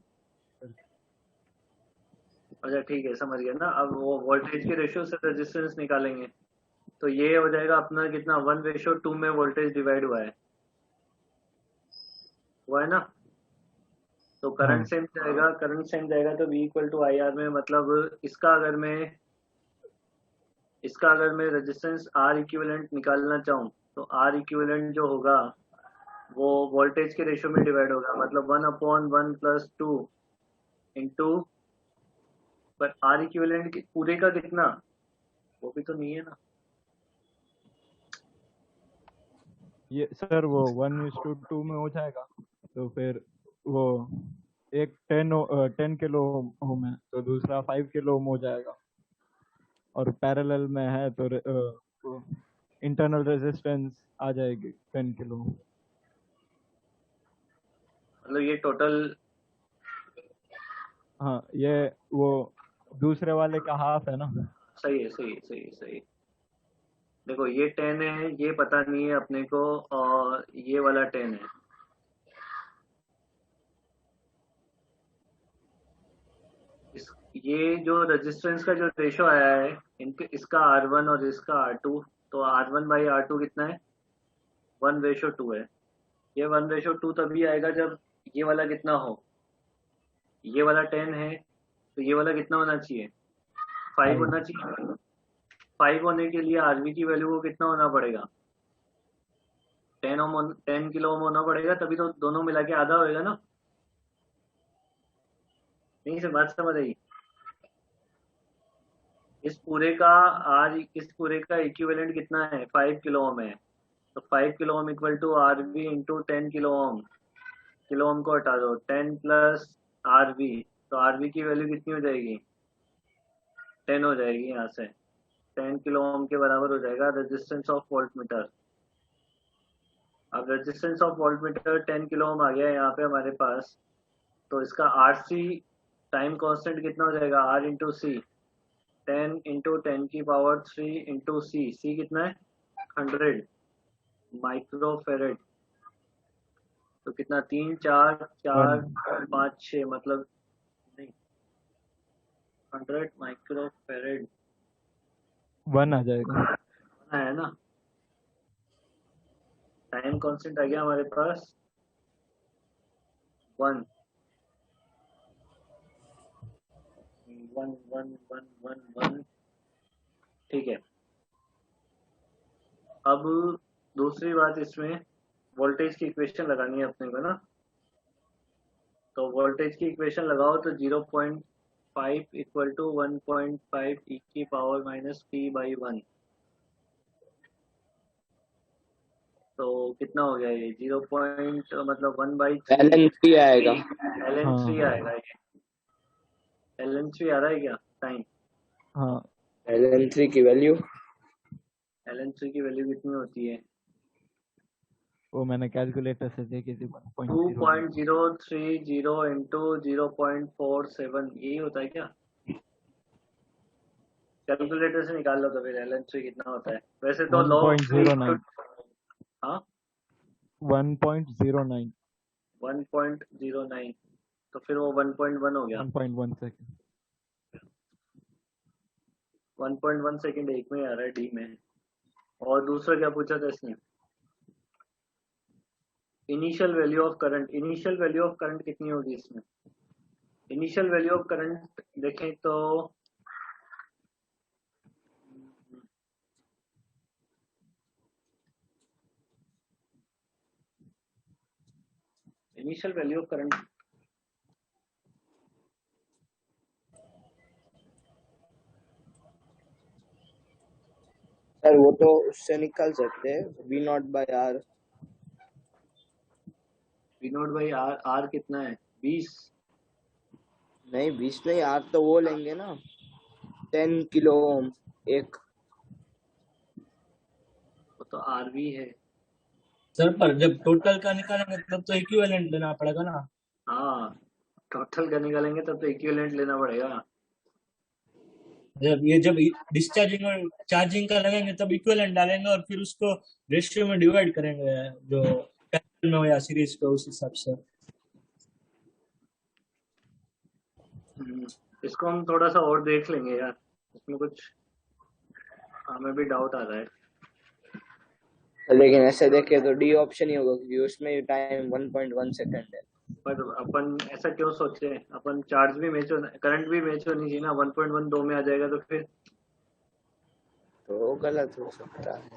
अच्छा ठीक है, समझ गया ना। अब वो वोल्टेज के रेशियो से रेजिस्टेंस निकालेंगे, तो ये हो जाएगा अपना कितना 1:2 में वोल्टेज डिवाइड हुआ है ना। तो करंट हाँ सेम जाएगा, तो V equal to I R में, मतलब इसका अगर मैं रेजिस्टेंस R इक्विवेलेंट निकालना चाहूँ तो R इक्विवेलेंट जो होगा वो वोल्टेज के रेशियो में डिवाइड होगा, मतलब 1/1 + 2 इंटू, पर R इक्विवेलेंट पूरे का कितना, वो भी तो नहीं है ना। ये सर वो 1:2 में हो जाएगा, तो फिर वो एक 10 किलो ओम है तो दूसरा 5 किलो ओम हो जाएगा, और पैरेलल में है तो इंटरनल रेजिस्टेंस आ जाएगी 10 किलो। मतलब ये टोटल, हाँ ये वो दूसरे वाले का हाफ है ना। सही है। देखो ये 10 है, ये पता नहीं है अपने को, और ये वाला 10 है। ये जो रेजिस्टेंस का जो रेशो आया है इनके, इसका R1 और इसका R2, तो R1/R2 कितना है, 1:2 है। ये 1:2 तभी आएगा जब ये वाला कितना हो, ये वाला 10 है तो ये वाला कितना होना चाहिए, 5 होना चाहिए। 5 होने के लिए RV की वैल्यू को कितना होना पड़ेगा, 10 किलो ओम होना पड़ेगा, तभी तो दोनों मिला के आधा होएगा ना। नहीं से बात समझ आई। इस पूरे का इक्विवेलेंट कितना है, 5 किलो ओम है, तो 5 kilo ohm equal to RV into 10 kilo ohm. Kilo ohm को हटा दो, 10 प्लस RV, तो RV की वैल्यू कितनी हो जाएगी, 10 हो जाएगी। यहाँ से 10 किलो ओम के बराबर हो जाएगा रेजिस्टेंस ऑफ वोल्टमीटर। अब resistance of voltmeter 10 kilo ohm आ गया यहाँ पे हमारे पास, तो इसका RC टाइम कांस्टेंट कितना हो जाएगा, R इंटू सी, 10 इंटू 10 की पावर 3 इंटू सी कितना है 100 माइक्रोफेरेड। तो कितना 3 4 4 5 6, मतलब नहीं 100 माइक्रोफेरेड 1 आ जाएगा है ना। टाइम कांस्टेंट आ गया हमारे पास 1 1 1 1 1 1। ठीक है, अब दूसरी बात, इसमें वोल्टेज की इक्वेशन लगानी है अपने को ना। तो वोल्टेज की इक्वेशन लगाओ तो 0.5 इक्वल टू 1.5 e की पावर माइनस p/1। तो कितना हो गया ये 0. मतलब 1/3 LN3 आएगा। LN3 आएगा ये। LN3 आ रहा है क्या टाइम? हाँ LN3 की वैल्यू कितनी होती है? वो मैंने कैलकुलेटर से देखी थी 2.030 इंटू 0.47, यही होता है क्या? कैलकुलेटर से निकाल लो तो फिर LN3 कितना होता है। वैसे तो लॉग 1.09। हाँ 1.09 1.09, तो फिर वो 1.1 हो गया। 1.1 सेकंड 1.1 सेकंड एक में आ रहा है डी में। और दूसरा क्या पूछा था इसने, initial value of current. Initial value of current कितनी होगी इसमें? इनिशियल वैल्यू ऑफ करंट देखें तो initial value of current sir वो तो उससे निकाल सकते हैं, V0/R। V0/R, R कितना है 20? नहीं 20 नहीं, R तो वो लेंगे ना 10 किलो ओम एक, वो तो RV है। सर पर जब टोटल का निकालेंगे तब तो इक्विवेलेंट लेना पड़ेगा ना। हाँ टोटल का निकालेंगे तब तो इक्विवेलेंट लेना पड़ेगा। जब डिस्चार्जिंग और चार्जिंग का लगेंगे तब इक्विवेलेंट डालेंगे और फिर उसको रेशियो में डिवाइड करेंगे जो पैरेलल में हो या सीरीज पे उस हिसाब से। इसको हम थोड़ा सा और देख लेंगे यार, इसमें कुछ हमें भी डाउट आ रहा है। लेकिन ऐसे देखे तो डी ऑप्शन ही होगा क्योंकि उसमें टाइम 1.1 सेकंड है। पर अपन ऐसा क्यों सोच रहे हैं? अपन चार्ज भी मैच होना, करंट भी मैच होनी चाहिए ना। 1.1 2 में आ जाएगा तो फिर तो गलत हो सकता है।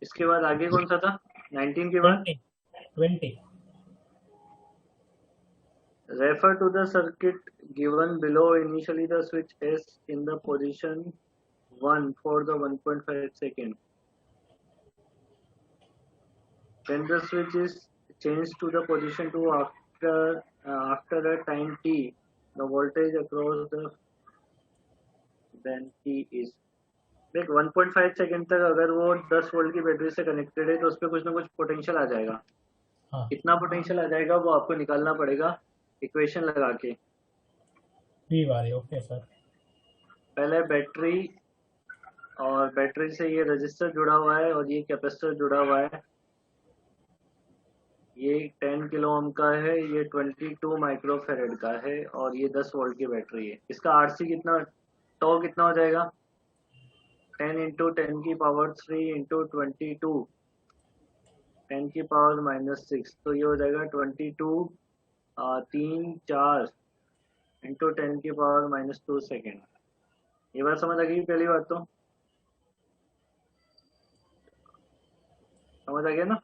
इसके बाद आगे कौन सा था? 19 के बाद 20 refer to the circuit given below. Initially the switch is in the position 1 for the 1.5 second. When the switch is changed to the position 2 after a time t, the voltage across the then t is देख 1.5 second तक अगर वो 10 volt की battery से connected है तो उस पर कुछ ना कुछ पोटेंशियल आ जाएगा। हाँ कितना पोटेंशियल आ जाएगा वो आपको निकालना पड़ेगा इक्वेशन लगा के। V वाली, ओके सर। पहले बैटरी, और बैटरी से ये रजिस्टर जुड़ा हुआ है और ये कैपेसिटर जुड़ा हुआ है। ये 10 किलो ओम का है, ये 22 माइक्रोफेरेड का है और ये 10 वोल्ट की बैटरी है। इसका आरसी कितना, टॉ कितना हो जाएगा? 10 इंटू 10 की पावर 3 इंटू 22 10 की पावर -6, तो ये हो जाएगा 22 3 4 इंटू 10 की पावर -2 सेकेंड। ये बात समझ आ गई? पहली बात तो समझ आ गया ना?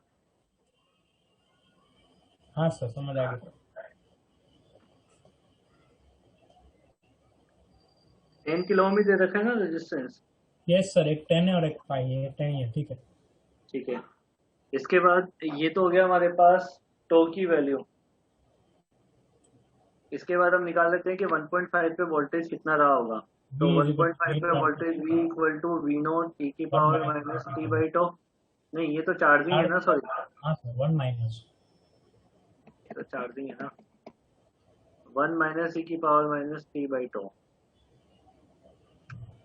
हाँ सर समझ आ गया। 10 किलो ओम ही दे रखा है ना रेजिस्टेंस? यस सर, एक 10 है और एक 5 है, 10 ही है, ठीक है। ठीक है, इसके बाद ये तो हो गया हमारे पास टो की वैल्यू। इसके बाद हम निकाल लेते हैं कि 1.5 पे वोल्टेज कितना रहा होगा। तो 1.5 पे voltage V equal to V naught T की पावर -t/τ। नहीं, ये तो चार्जिंग है ना, सॉरी। हाँ सर, 1 माइनस, ये तो चार्जिंग है ना। 1 माइनस e की पावर -t/τ।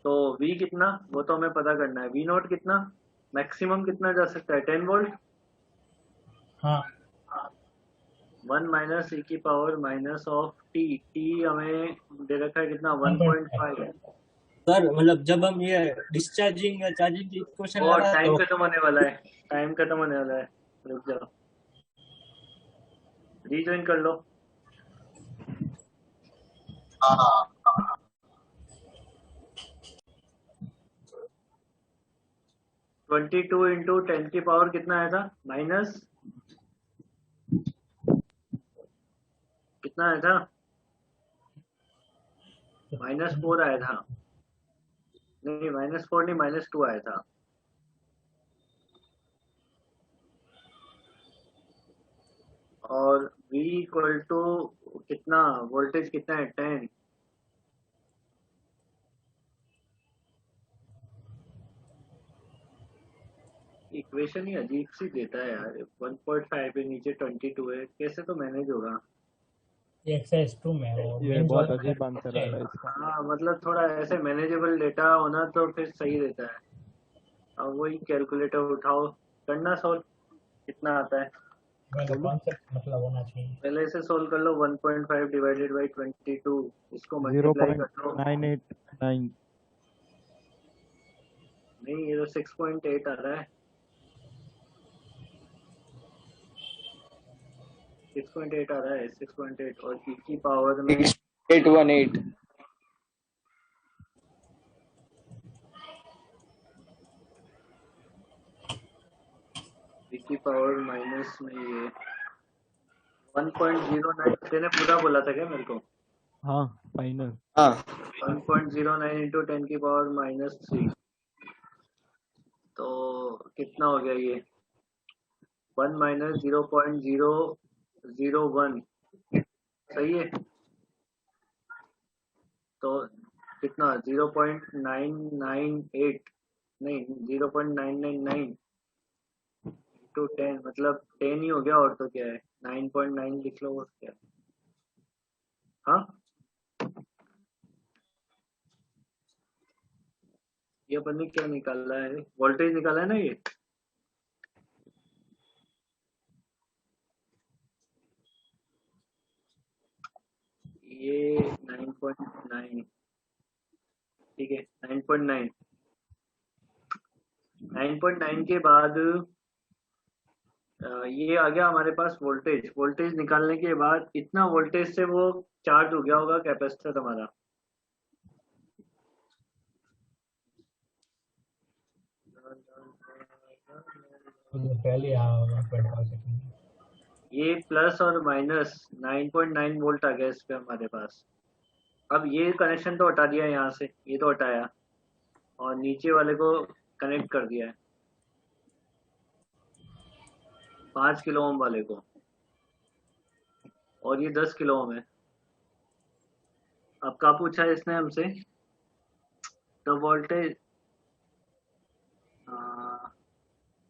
तो V कितना, वो तो हमें पता करना है। V नोट कितना, मैक्सिमम कितना जा सकता है? 10 वोल्ट। हाँ 1 माइनस e की पावर माइनस ऑफ t। हमें दे रखा है कितना? 1.5। सर मतलब जब हम ये डिस्चार्जिंग या चार्जिंग की इक्वेशन और लगा टाइम तो खत्म होने वाला है, टाइम खत्म होने वाला है, रुक जाओ, रीजॉइन कर लो। ट्वेंटी टू इंटू 10 की पावर कितना आया था? माइनस कितना आया था? -4 आया था। नहीं, -4 नहीं, -2 आया था। और V इक्वल टू कितना, वोल्टेज कितना है? 10। इक्वेशन ही अजीब सी देता है यार। 1.5 के नीचे 22 है, कैसे तो मैनेज होगा? ये एक्सरसाइज 2 में है, ये बहुत अजीब आंसर आ रहा है इसका। हाँ मतलब थोड़ा ऐसे मैनेजेबल डेटा होना तो फिर सही रहता है। अब वही कैलकुलेटर उठाओ, करना सोल्व, कितना आता है? कॉन्सेप्ट मतलब होना चाहिए। पहले से सोल्व कर लो। 1.5 डिवाइडेड बाई 22, इसको मल्टीप्लाई कर लो। 0.989। नहीं, ये तो 6.8 आ रहा है। 6.8 आ रहा है, 6.8 और e की पावर में 818। e की पावर माइनस में ये 1.09 तेने पूरा बोला था क्या मेरे को? हाँ फाइनल। हाँ 1.09 इंटू 10 की पावर -3, तो कितना हो गया ये? 1 माइनस 0.001, सही है। तो कितना? 0.998, नहीं 0.999 इंटू 10, मतलब 10 ही हो गया। और तो क्या है? 9.9 लिख लो, और क्या है? हाँ ये अपन ने क्या निकाला है, वोल्टेज निकाला है ना ये। ये 9.9, ठीक है 9.9। 9.9 के बाद ये आ गया हमारे पास वोल्टेज। वोल्टेज निकालने के बाद इतना वोल्टेज से वो चार्ज हो गया होगा कैपेसिटर हमारा। पहले 1.5 सेकंड। ये प्लस और माइनस 9.9 वोल्ट आ गया इस पे हमारे पास। अब ये कनेक्शन तो हटा दिया यहाँ से, ये तो हटाया और नीचे वाले को कनेक्ट कर दिया है 5 किलो ओम वाले को, और ये 10 किलो ओम है। अब क्या पूछा है इसने हमसे, the voltage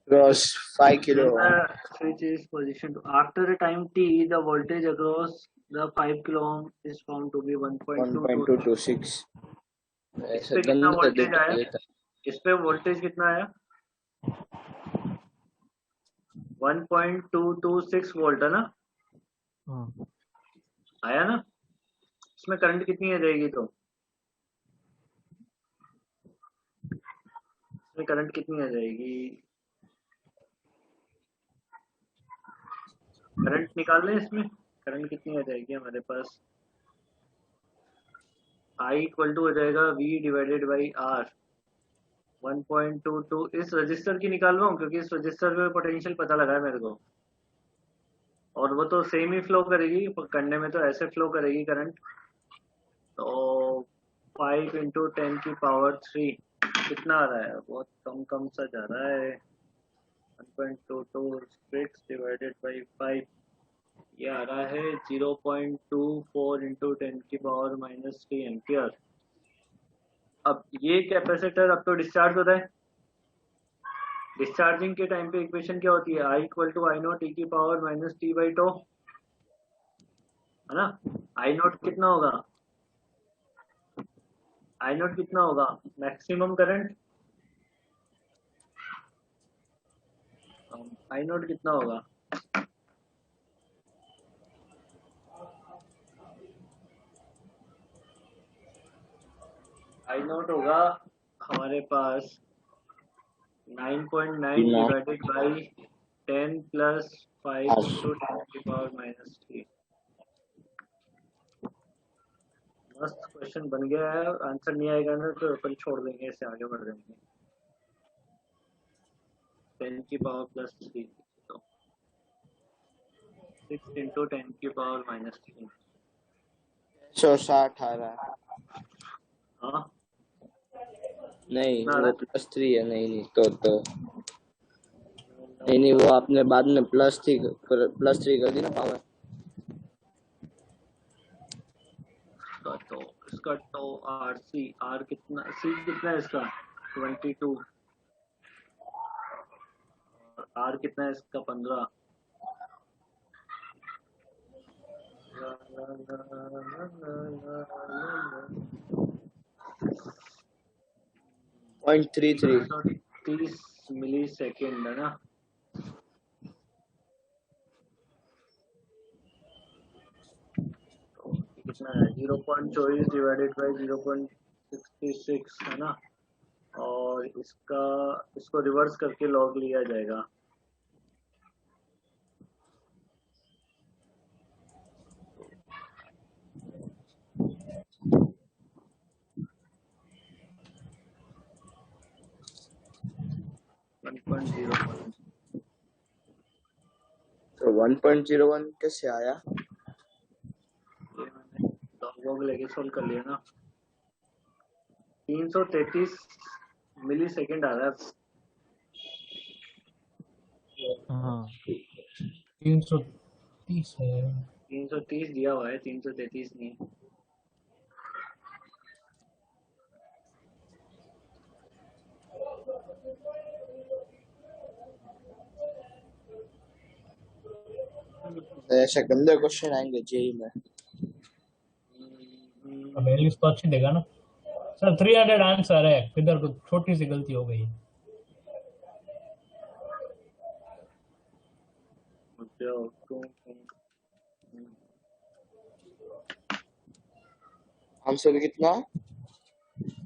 Across 5 kilo ohm. switch is positioned after a time t, the voltage across the 5 kilo ohm is found to be 1.226। 1.226. इस ऐसा पे कितना गंदा वोल्टेज देता आया, देता। इस पे वोल्टेज कितना आया 1.226 वोल्ट है ना, आया ना। इसमें करंट कितनी आ जाएगी, तो इसमें करंट कितनी आ जाएगी, करंट निकाल लें इसमें, करंट कितनी आ जाएगी हमारे पास। I इक्वल टू हो जाएगा V डिवाइडेड बाई R 1.22। इस रजिस्टर की निकाल रहा हूँ क्योंकि इस रजिस्टर में पोटेंशियल पता लगा है मेरे को, और वो तो सेम ही फ्लो करेगी, करने में तो ऐसे फ्लो करेगी करंट। तो 5 इंटू 10 की पावर 3 कितना आ रहा है, बहुत कम सा जा रहा है। 1.226 डिवाइडेड बाई 5, ये आ रहा है 0.24 इंटू 10 की पावर -3 एम्पियर। अब ये कैपेसिटर अब तो डिस्चार्ज होता है। डिस्चार्जिंग के टाइम पे इक्वेशन क्या होती है, I equal to I naught e की पावर -t/τ, है ना। I नोट कितना होगा, I नोट कितना होगा, मैक्सिमम करंट। I नोट कितना होगा, I नोट होगा हमारे पास 9.9 डिवाइडेड बाई 10 प्लस 5 इंटू 10 की पावर -3। मस्त क्वेश्चन बन गया है, आंसर नहीं आएगा ना तो अपन छोड़ देंगे, इससे आगे बढ़ जाएंगे। 10 की पावर +3 तो 6 इंटू 10 की पावर -3। 160 आ रहा है। हाँ नहीं वो +3 है। नहीं तो नहीं वो आपने बाद में +3 कर दी ना पावर। तो इसका तो R कितना, C कितना है इसका 22, और R कितना है इसका 15। 0.33 30 मिली सेकेंड है ना। तो कितना है 0.24 डिवाइडेड बाई 0.66 है ना, और इसको रिवर्स करके लॉग लिया जाएगा। तो 1.01 कैसे आया, ये मैंने लॉग लेके सोल्व कर लिया ना। 333 मिली सेकेंड आ रहा है। हाँ 330 है। 330 दिया हुआ है, 333 नहीं। ऐसे गंदे क्वेश्चन आएंगे जेई में। अब इंग्लिश तो अच्छी देगा ना सर 300 आंसर है, इधर को छोटी सी गलती हो गई। आंसर कितना?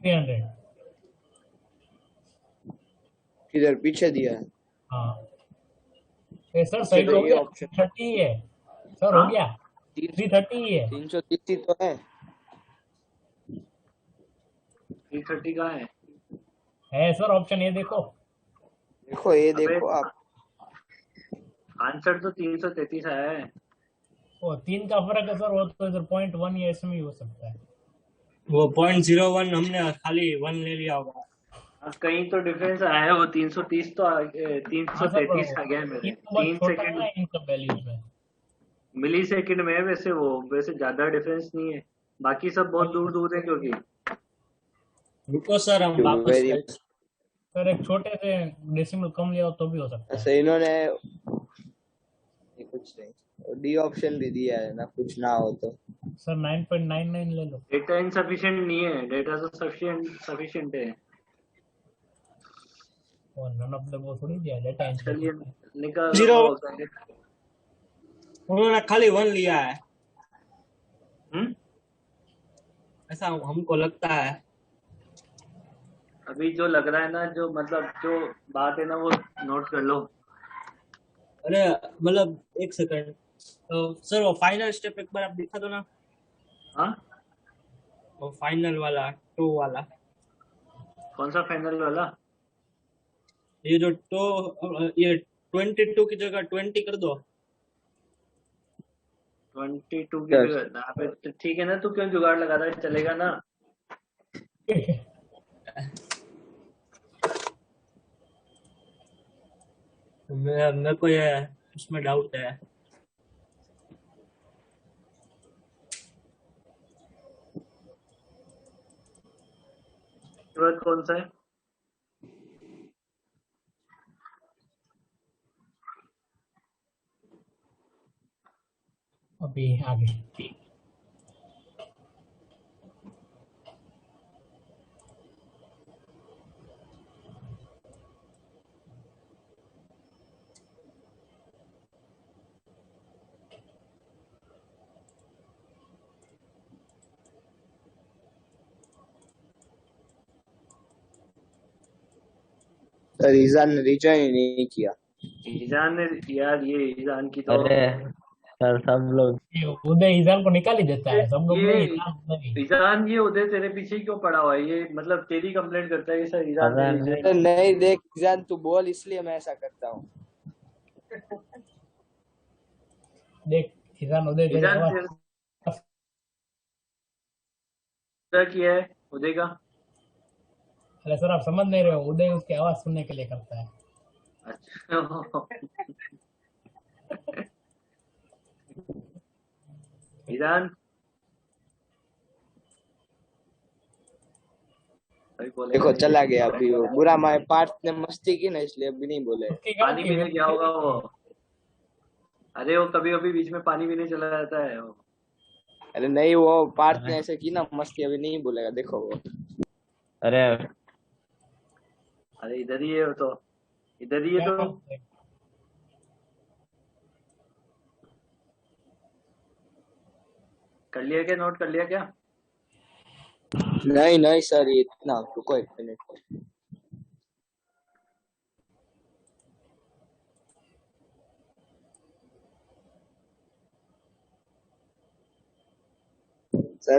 300। किधर पीछे दिया है? हाँ सर सही तो हो ये गया, ऑप्शन 30 है सर, हो गया 330 ही है। 330 तो है। 330 का है सर ऑप्शन, ये देखो। देखो ये देखो आप, आंसर तो 333 आया है। वो 3 का फर्क है सर, वो तो इधर 0.1 या इसमें ही हो सकता है। वो 0.01 हमने खाली 1 ले लिया होगा। कहीं तो डिफरेंस आया है, वो 330 तो 333 आ गया है मेरे। 3 सेकंड इन सब वैल्यूज में, मिली सेकंड में है वैसे, वो वैसे ज्यादा डिफरेंस नहीं है, बाकी सब बहुत दूर दूर है क्योंकि। रुको सर, हम वापस सर एक छोटे से डेसिमल कम लिया हो तो भी हो सकता है। ऐसे इन्होंने कुछ नहीं, डी ऑप्शन भी दिया है ना, कुछ ना हो तो। सर 9.99 ले लो। डेटा इनसफिशिएंट नहीं है, डेटा तो सफिशिएंट है। और नन ऑफ द वो थोड़ी दिया डेटा। चलिए निकाल। 0 उन्होंने खाली 1 लिया है, ऐसा हमको लगता है। अभी जो लग रहा है ना, जो मतलब जो बात है ना, वो नोट कर लो। अरे मतलब एक सेकंड, तो सर वो फाइनल स्टेप एक बार आप दिखा दो ना। हाँ वो फाइनल वाला 2 वाला। कौन सा फाइनल वाला? ये जो ये 22 की जगह 20 कर दो। 22 की जगह ठीक है ना, तू क्यों जुगाड़ लगा रहा है, चलेगा ना। मेरे को ये उसमें डाउट है। कौन सा है? अभी आगे सर ईजान ने रिजॉइन नहीं किया। ईजान ने यार, ये ईजान की तो अरे सर सब लोग, उदय ईजान को निकाल ही देता है, सब लोग नहीं। ईजान, ये उदय तेरे पीछे क्यों पड़ा हुआ है? ये मतलब तेरी कंप्लेंट करता है सर ईजान ने resign- नहीं देख ईजान, तू बोल इसलिए मैं ऐसा करता हूँ। देख ईजान, उदय ईजान किया है उदय का। अरे सर आप समझ नहीं रहे हो, उदय उसकी आवाज सुनने के लिए करता है। अच्छा ईजान देखो चला गया अभी, वो बुरा माए पार्थ ने मस्ती की ना, इसलिए अभी नहीं बोले। पानी पीने गया होगा वो। अरे वो कभी कभी बीच में पानी पीने चला जाता है वो। अरे नहीं, वो पार्थ ने ऐसे की ना मस्ती, अभी नहीं बोलेगा, देखो वो। अरे इधर ही है वो, तो इधर ही है तो। कर लिया क्या, नोट कर लिया क्या? नहीं नहीं सर, ये इतना, रुको 1 मिनट।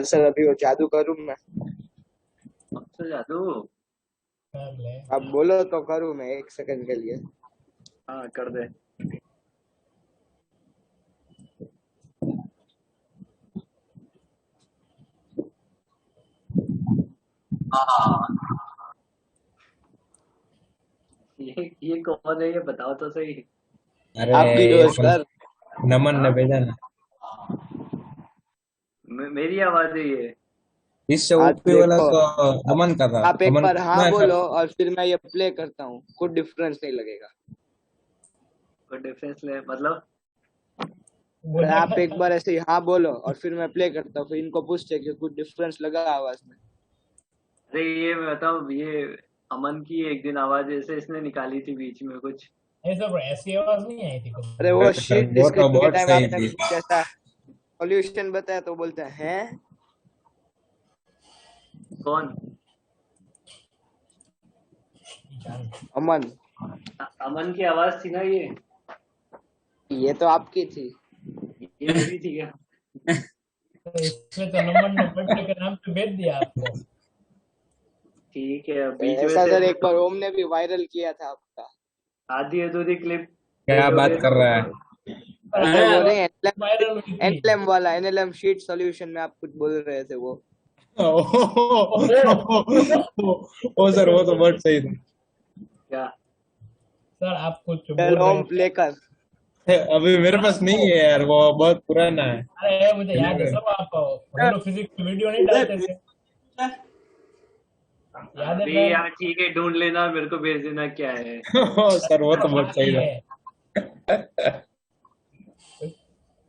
सर अभी वो जादू करूँ मैं? तो जादू अब बोलो तो करूँ मैं 1 सेकंड के लिए। हाँ कर दे। ये कौन है, ये बताओ तो सही। अरे आप भी हो सर। नमन ने भेजा ना, मेरी आवाज है ये। इससे ऊपर वाला तो अमन का था। आप एक अमन बार हाँ कितना बोलो और फिर मैं ये प्ले करता हूँ, कुछ डिफरेंस नहीं लगेगा। कोई डिफरेंस ले मतलब? आप एक बार ऐसे ही हाँ बोलो और फिर मैं प्ले करता हूँ, फिर इनको पूछते कि कुछ डिफरेंस लगा आवाज में। अरे ये मैं बताऊँ, ये अमन की एक दिन आवाज ऐसे इसने निकाली थी बीच में कुछ। नहीं सर, ऐसी आवाज नहीं आई थी कुछ। अरे वो अरे सर शीट वो तो डिस्कशन के बहुत टाइम सही आपने थी। कुछ ऐसा सॉल्यूशन बताया तो बोलते हैं कौन? अमन, अमन की आवाज थी ना ये तो आपकी थी। ये मेरी थी क्या? तो इसमें तो नंबर ने बर्थडे के नाम पे भेज दिया आपको। ठीक है, बीच में ऐसा सर से एक बार ओम ने भी वायरल किया था आपका। आधी अधूरी क्लिप क्या बात कर रहा है? अरे वो नहीं वायरल हुई थी। एनएलएम वाला, एनएलएम शीट सॉल्यूशन में आप कुछ बोल रहे थे वो। ओ सर वो तो बहुत सही था। क्या? सर आप कुछ बोल चल रहे ओम थे। प्ले कर। अभी मेरे पास नहीं है यार, वो बहुत पुराना है। अरे मुझे याद है सब, आप हेलो फिजिक्स की वीडियो नहीं डालते थे, याद है अभी सर? यार ठीक है, ढूंढ लेना, मेरे को भेज देना क्या है। सर वो तो बहुत सही था।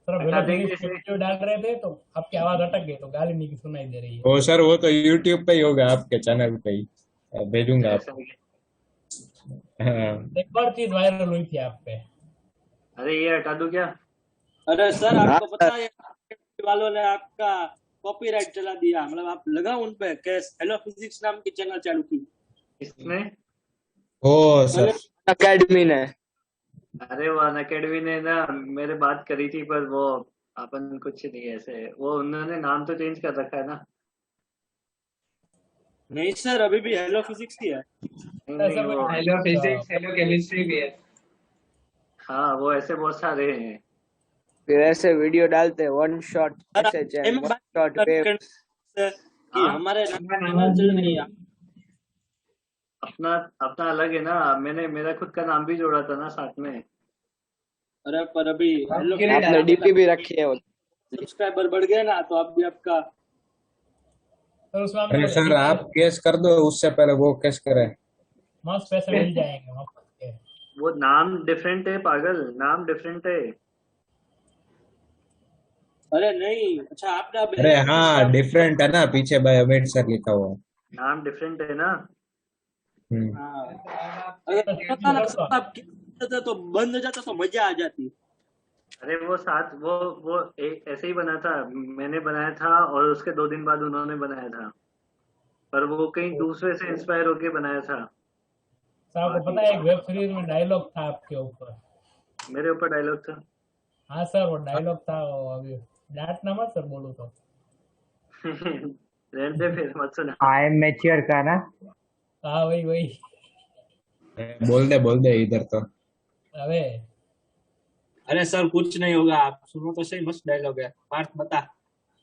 सर बता हेलो देंगे फिजिक्स की इसे। वीडियो डाल रहे थे तो आपकी आवाज अटक गई, तो गाली नहीं सुनाई दे रही है। वो सर वो तो यूट्यूब पे ही होगा, आपके चैनल पे ही भेजूंगा ऐसा आपको। है। हाँ। एक और चीज वायरल हुई थी आप पे। अरे ये हटा दूं क्या? अरे सर आपको पता है वालों ने आपका कॉपीराइट चला दिया, मतलब आप लगाओ उन पे केस। हेलो फिजिक्स नाम की चैनल चालू की इसमें? ओ सर अकेडमी ने। अरे वो अनअकैडमी ने ना मेरे बात करी थी, पर वो अपन कुछ नहीं ऐसे, वो उन्होंने नाम तो चेंज कर रखा है ना। नहीं सर, अभी भी हेलो फिजिक्स ही है। नहीं वो हेलो फिजिक्स, हेलो केमिस्ट्री भी है। हाँ, वो ऐसे बहुत सारे हैं। फिर ऐसे वीडियो डालते वन शॉट सर आप एसएचएम, में वन बात शॉट वेव। कि हाँ? हमारे चैनल चल रही है। अपना अपना अलग है ना, मैंने मेरा खुद का नाम भी जोड़ा था ना साथ में। अरे पर अभी हेलो आपने डीपी भी रखी है वो। सब्सक्राइबर बढ़ गए ना, तो आप भी आपका सर उसमें अरे हमको सर आप केस कर दो, उससे पहले वो केस करे। मस्त पैसे मिल जाएंगे वापस के। वो नाम डिफरेंट है पागल, नाम डिफरेंट है। अरे नहीं, अच्छा आपने अब अरे हाँ डिफरेंट है ना, पीछे भाई अमित सर लिखा हुआ है। नाम डिफरेंट है ना। हाँ, अगर पता ना सब आप किया तो बंद हो जाता तो मजा आ जाती। अरे वो साथ वो ऐसे ही बना था, मैंने बनाया था और उसके 2 दिन बाद उन्होंने बनाया था, पर वो कहीं दूसरे से इंस्पायर होके बनाया था। सर आपको पता है एक वेब सीरीज में डायलॉग था आपके ऊपर। मेरे ऊपर डायलॉग था? हाँ सर वो डायलॉग था, वो अभी डांटना मत सर बोलूँ तो। रहने दे फिर, मत सुना। आई एम मैच्योर का ना। हाँ वही वही। बोल दे इधर तो। अबे अरे सर कुछ नहीं होगा, आप सुनो तो सही, मस्त डायलॉग है। पार्थ बता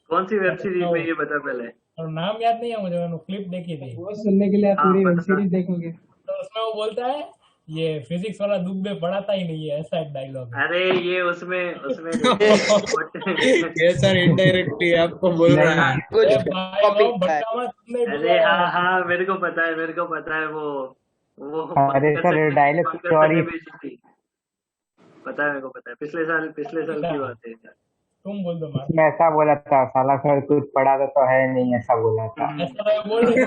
कौन सी वेब सीरीज में, ये बता पहले। और नाम याद नहीं है मुझे, मैंने क्लिप देखी थी। वो सुनने के लिए आप हाँ, पूरी वेब बता। सीरीज देखोगे। तो उसमें वो बोलता है ये फिजिक्स वाला दुबे पढ़ाता ही नहीं है, ऐसा एक डायलॉग है। अरे ये उसमें उसमें ये सर इनडायरेक्टली आपको बोल रहा है। कुछ अरे भाई कॉपी वो भटका मत, तुमने अरे बोला हाँ है। हाँ, मेरे को पता है वो अरे sir dialogue Pankaj sir sorry ने भेजी थी। पता है, मेरे को पता है, पिछले साल की बात है। तुम बोल दो मार। मैं ऐसा बोला था, साला सर कुछ पढ़ाता तो है नहीं, ऐसा बोला था। ऐसा मैं बोल रही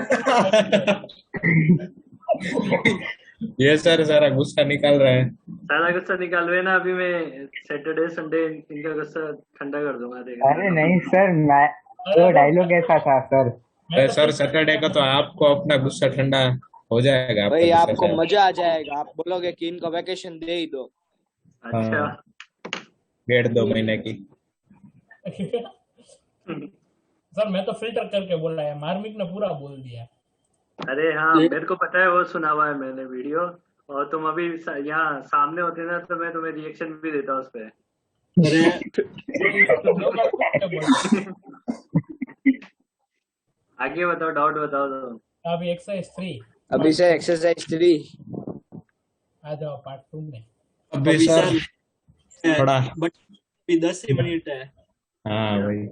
ये सर सारा गुस्सा निकाल रहा है। सारा गुस्सा निकालवे ना, अभी मैं सैटरडे संडे इनका गुस्सा ठंडा कर दूंगा, देखना। अरे नहीं सर, मैं वो डायलॉग ऐसा था सर। सर सैटरडे का तो आपको अपना गुस्सा ठंडा हो जाएगा। आपका भाई गुस्सा आपको शायद। मजा आ जाएगा, आप बोलोगे कि इनको वैकेशन दे ही दो। अच्छा। 1.5-2 महीने की। सर मैं तो फिल्टर करके बोल रहा है, मार्मिक ने पूरा बोल दिया। अरे हाँ, मेरे को पता है, वो सुना हुआ है मैंने वीडियो। और तुम अभी यहाँ सामने होते ना, तो मैं तुम्हें रिएक्शन भी देता उस पे। आगे बताओ, डाउट बताओ तो। अभी एक्सरसाइज 3 अभी से एक्सरसाइज 3 आ जाओ, पार्ट 2 में। अभी सर थोड़ा बट 10 ही मिनट है। हाँ वही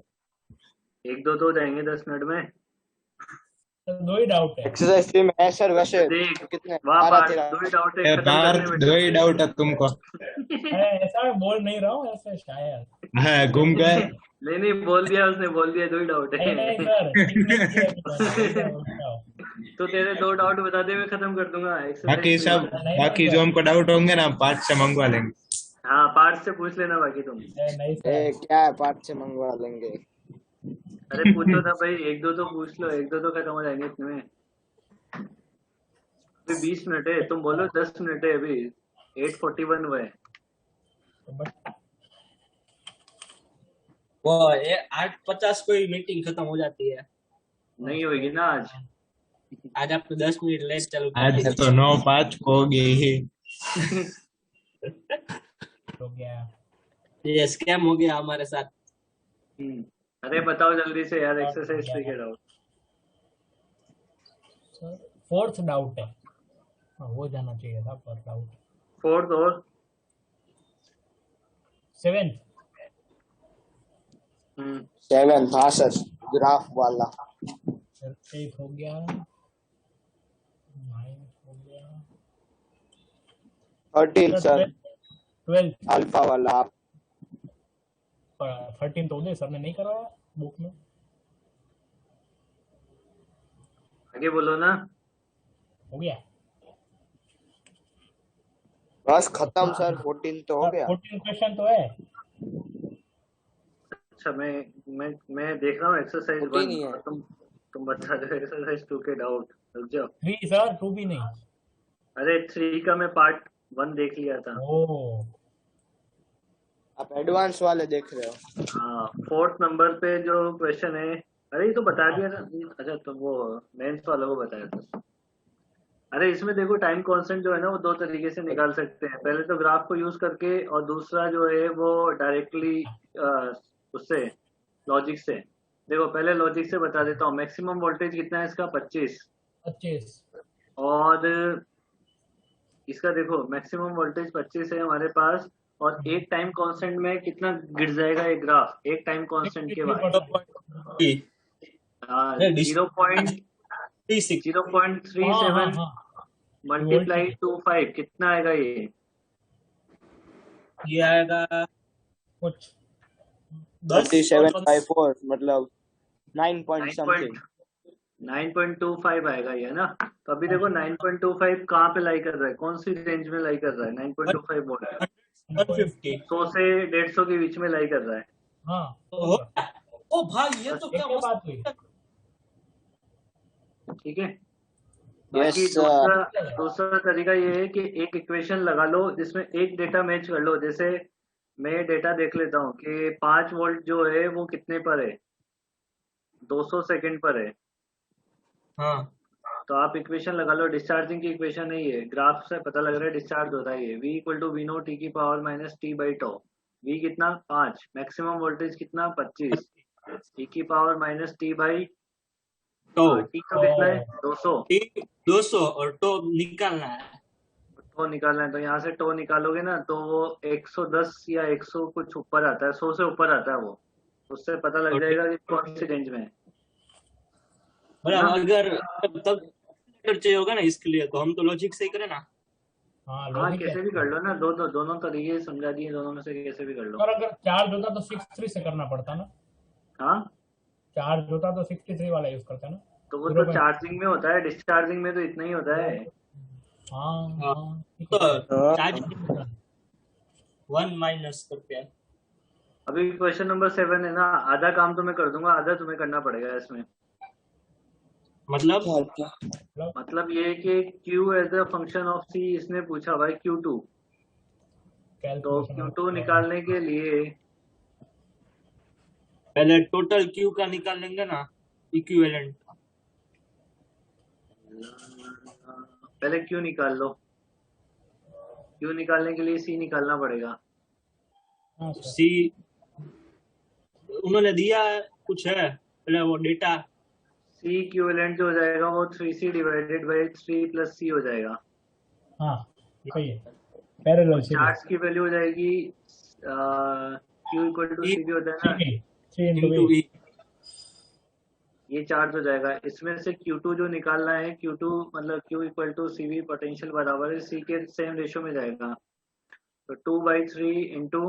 1-2 तो जाएंगे 10 मिनट में। तो 2 ही डाउट है। एक्सरसाइज 3 में है सर वैसे देख, कितने वाह 12 पार्थ, 13 2 ही डाउट है, ए, खत्म पार्थ करने में। 2 ही डाउट है तुमको। अरे ऐसा मैं बोल नहीं रहा हूँ, ऐसे शायद। हाँ घूम गए। नहीं बोल दिया उसने, बोल दिया 2 ही डाउट है। नहीं सर, ठीक नहीं किया तुमने, ऐसा बोलता हूँ। तो तेरे 2 डाउट बताते हुए खत्म कर दूंगा बाकी एक्सरसाइज सब, बाकी जो हमको डाउट होंगे ना पार्ट से मंगवा लेंगे। हाँ पार्ट से पूछ लेना बाकी तुम। नहीं ए सर, क्या है, पार्ट से मंगवा लेंगे। अरे पूछो ना भाई, 1-2 तो पूछ लो, 1-2 तो खत्म हो जाएंगे इतने। अभी 20 मिनट है, तुम बोलो 10 मिनट है अभी, 8:41 हुए हैं। वो 8:50 को ही मीटिंग खत्म हो जाती है। नहीं होगी ना आज। आज आपने 10 मिनट लेट चालू कर आज दी। तो 9:05 को हो गई है। हो गया। ये स्कैम हो गया हमारे साथ। अरे बताओ जल्दी से यार, एक्सरसाइज से get out। Sir 4th doubt है। हाँ, वो जाना चाहिए था पर डाउट। 4th और 7th 7 था सर, ग्राफ वाला। सर 8 हो गया, 9 हो गया, 13 सर, 12th अल्फा वाला। 13 तो उदय सर ने नहीं कराया बुक में। आगे बोलो ना। हो गया बस खत्म सर, 14 तो हो गया। 14 क्वेश्चन तो है। अच्छा मैं देख रहा हूँ एक्सरसाइज 14 ही 1 है। और तुम बता दो एक्सरसाइज 2 के डाउट। रुक जाओ। 3 सर, 2 भी नहीं। अरे 3 का मैं पार्ट 1 देख लिया था। ओ आप एडवांस वाले देख रहे हो। हाँ 4th नंबर पे जो क्वेश्चन है, अरे ये तो बता दिया था। अच्छा तो वो मेंस वालों को बताया था। अरे इसमें देखो टाइम कांस्टेंट जो है ना वो 2 तरीके से निकाल सकते हैं। पहले तो ग्राफ को यूज करके, और दूसरा जो है वो डायरेक्टली उससे लॉजिक से। देखो पहले लॉजिक से बता देता हूँ। मैक्सिमम वोल्टेज कितना है इसका? 25। और इसका देखो मैक्सिमम वोल्टेज 25 है हमारे पास, और एक टाइम कांस्टेंट में कितना गिर जाएगा ये ग्राफ एक टाइम कांस्टेंट के बाद? 0.37 मल्टीप्लाई टू 5 कितना आएगा ये आएगा कुछ 37/4 मतलब 9 पॉइंट समथिंग। 9.25 आएगा ये ना। तो अभी देखो 9.25 कहाँ पे लाई कर रहा है, कौन सी रेंज में लाई कर रहा है? 9.25 वोल्ट 100 से 150 के बीच में लाई कर रहा है। हाँ ओ भाई ये तो क्या बात हुई। ठीक है। बाकी दूसरा तरीका ये है कि एक इक्वेशन लगा लो जिसमें एक डेटा मैच कर लो। जैसे मैं डेटा देख लेता हूँ कि 5 वोल्ट जो है वो कितने पर है, 200 सेकंड पर है। हाँ तो आप इक्वेशन लगा लो। डिस्चार्जिंग की इक्वेशन है ये, ग्राफ से पता लग रहा है डिस्चार्ज होता है ये। V equal to V0 t की power minus t by tau. V कितना? 5। मैक्सिमम वोल्टेज कितना? 25 e की power minus t by tau t तो कितना है? 200 और तो निकालना है। टो निकालना है तो यहाँ से टो निकालोगे ना तो वो 110 या 100 कुछ ऊपर आता है, 100 से ऊपर आता है वो। उससे पता लग जाएगा कि कौन सी रेंज में है। अगर तब चाहिए होगा ना इसके लिए, तो हम तो लॉजिक से ही करें ना। हाँ कैसे भी कर लो ना, दोनों तरीके समझा दिए, दोनों में से कैसे भी कर लो। और अगर चार्ज होता तो 63 से करना पड़ता ना। हाँ चार्ज होता तो 63 वाला यूज करता ना। तो वो तो चार्जिंग में होता है, डिस्चार्जिंग में तो इतना ही होता है। तो चार्जिंग 1 माइनस करके। अभी क्वेश्चन नंबर 7 है ना, आधा काम तो मैं कर दूंगा, आधा तुम्हें करना पड़ेगा इसमें। मतलब ये कि Q as a function of C इसने पूछा भाई Q2। तो Q2 निकालने के लिए पहले टोटल Q का निकाल लेंगे ना, इक्विवेलेंट। पहले Q निकाल लो। Q निकालने के लिए C निकालना पड़ेगा। C उन्होंने दिया कुछ है पहले वो डेटा। C इक्विवेलेंट जो हो जाएगा वो 3C divided by 3 plus C हो जाएगा। हाँ सही है। पैरेलल चार्ज की वैल्यू हो जाएगी Q इक्वल टू C भी होता है ना, 3 into E। ये चार्ज हो जाएगा। इसमें से Q2 जो निकालना है, Q2 मतलब Q equal to CV potential बराबर है C के सेम रेशियो में जाएगा। तो 2/3 into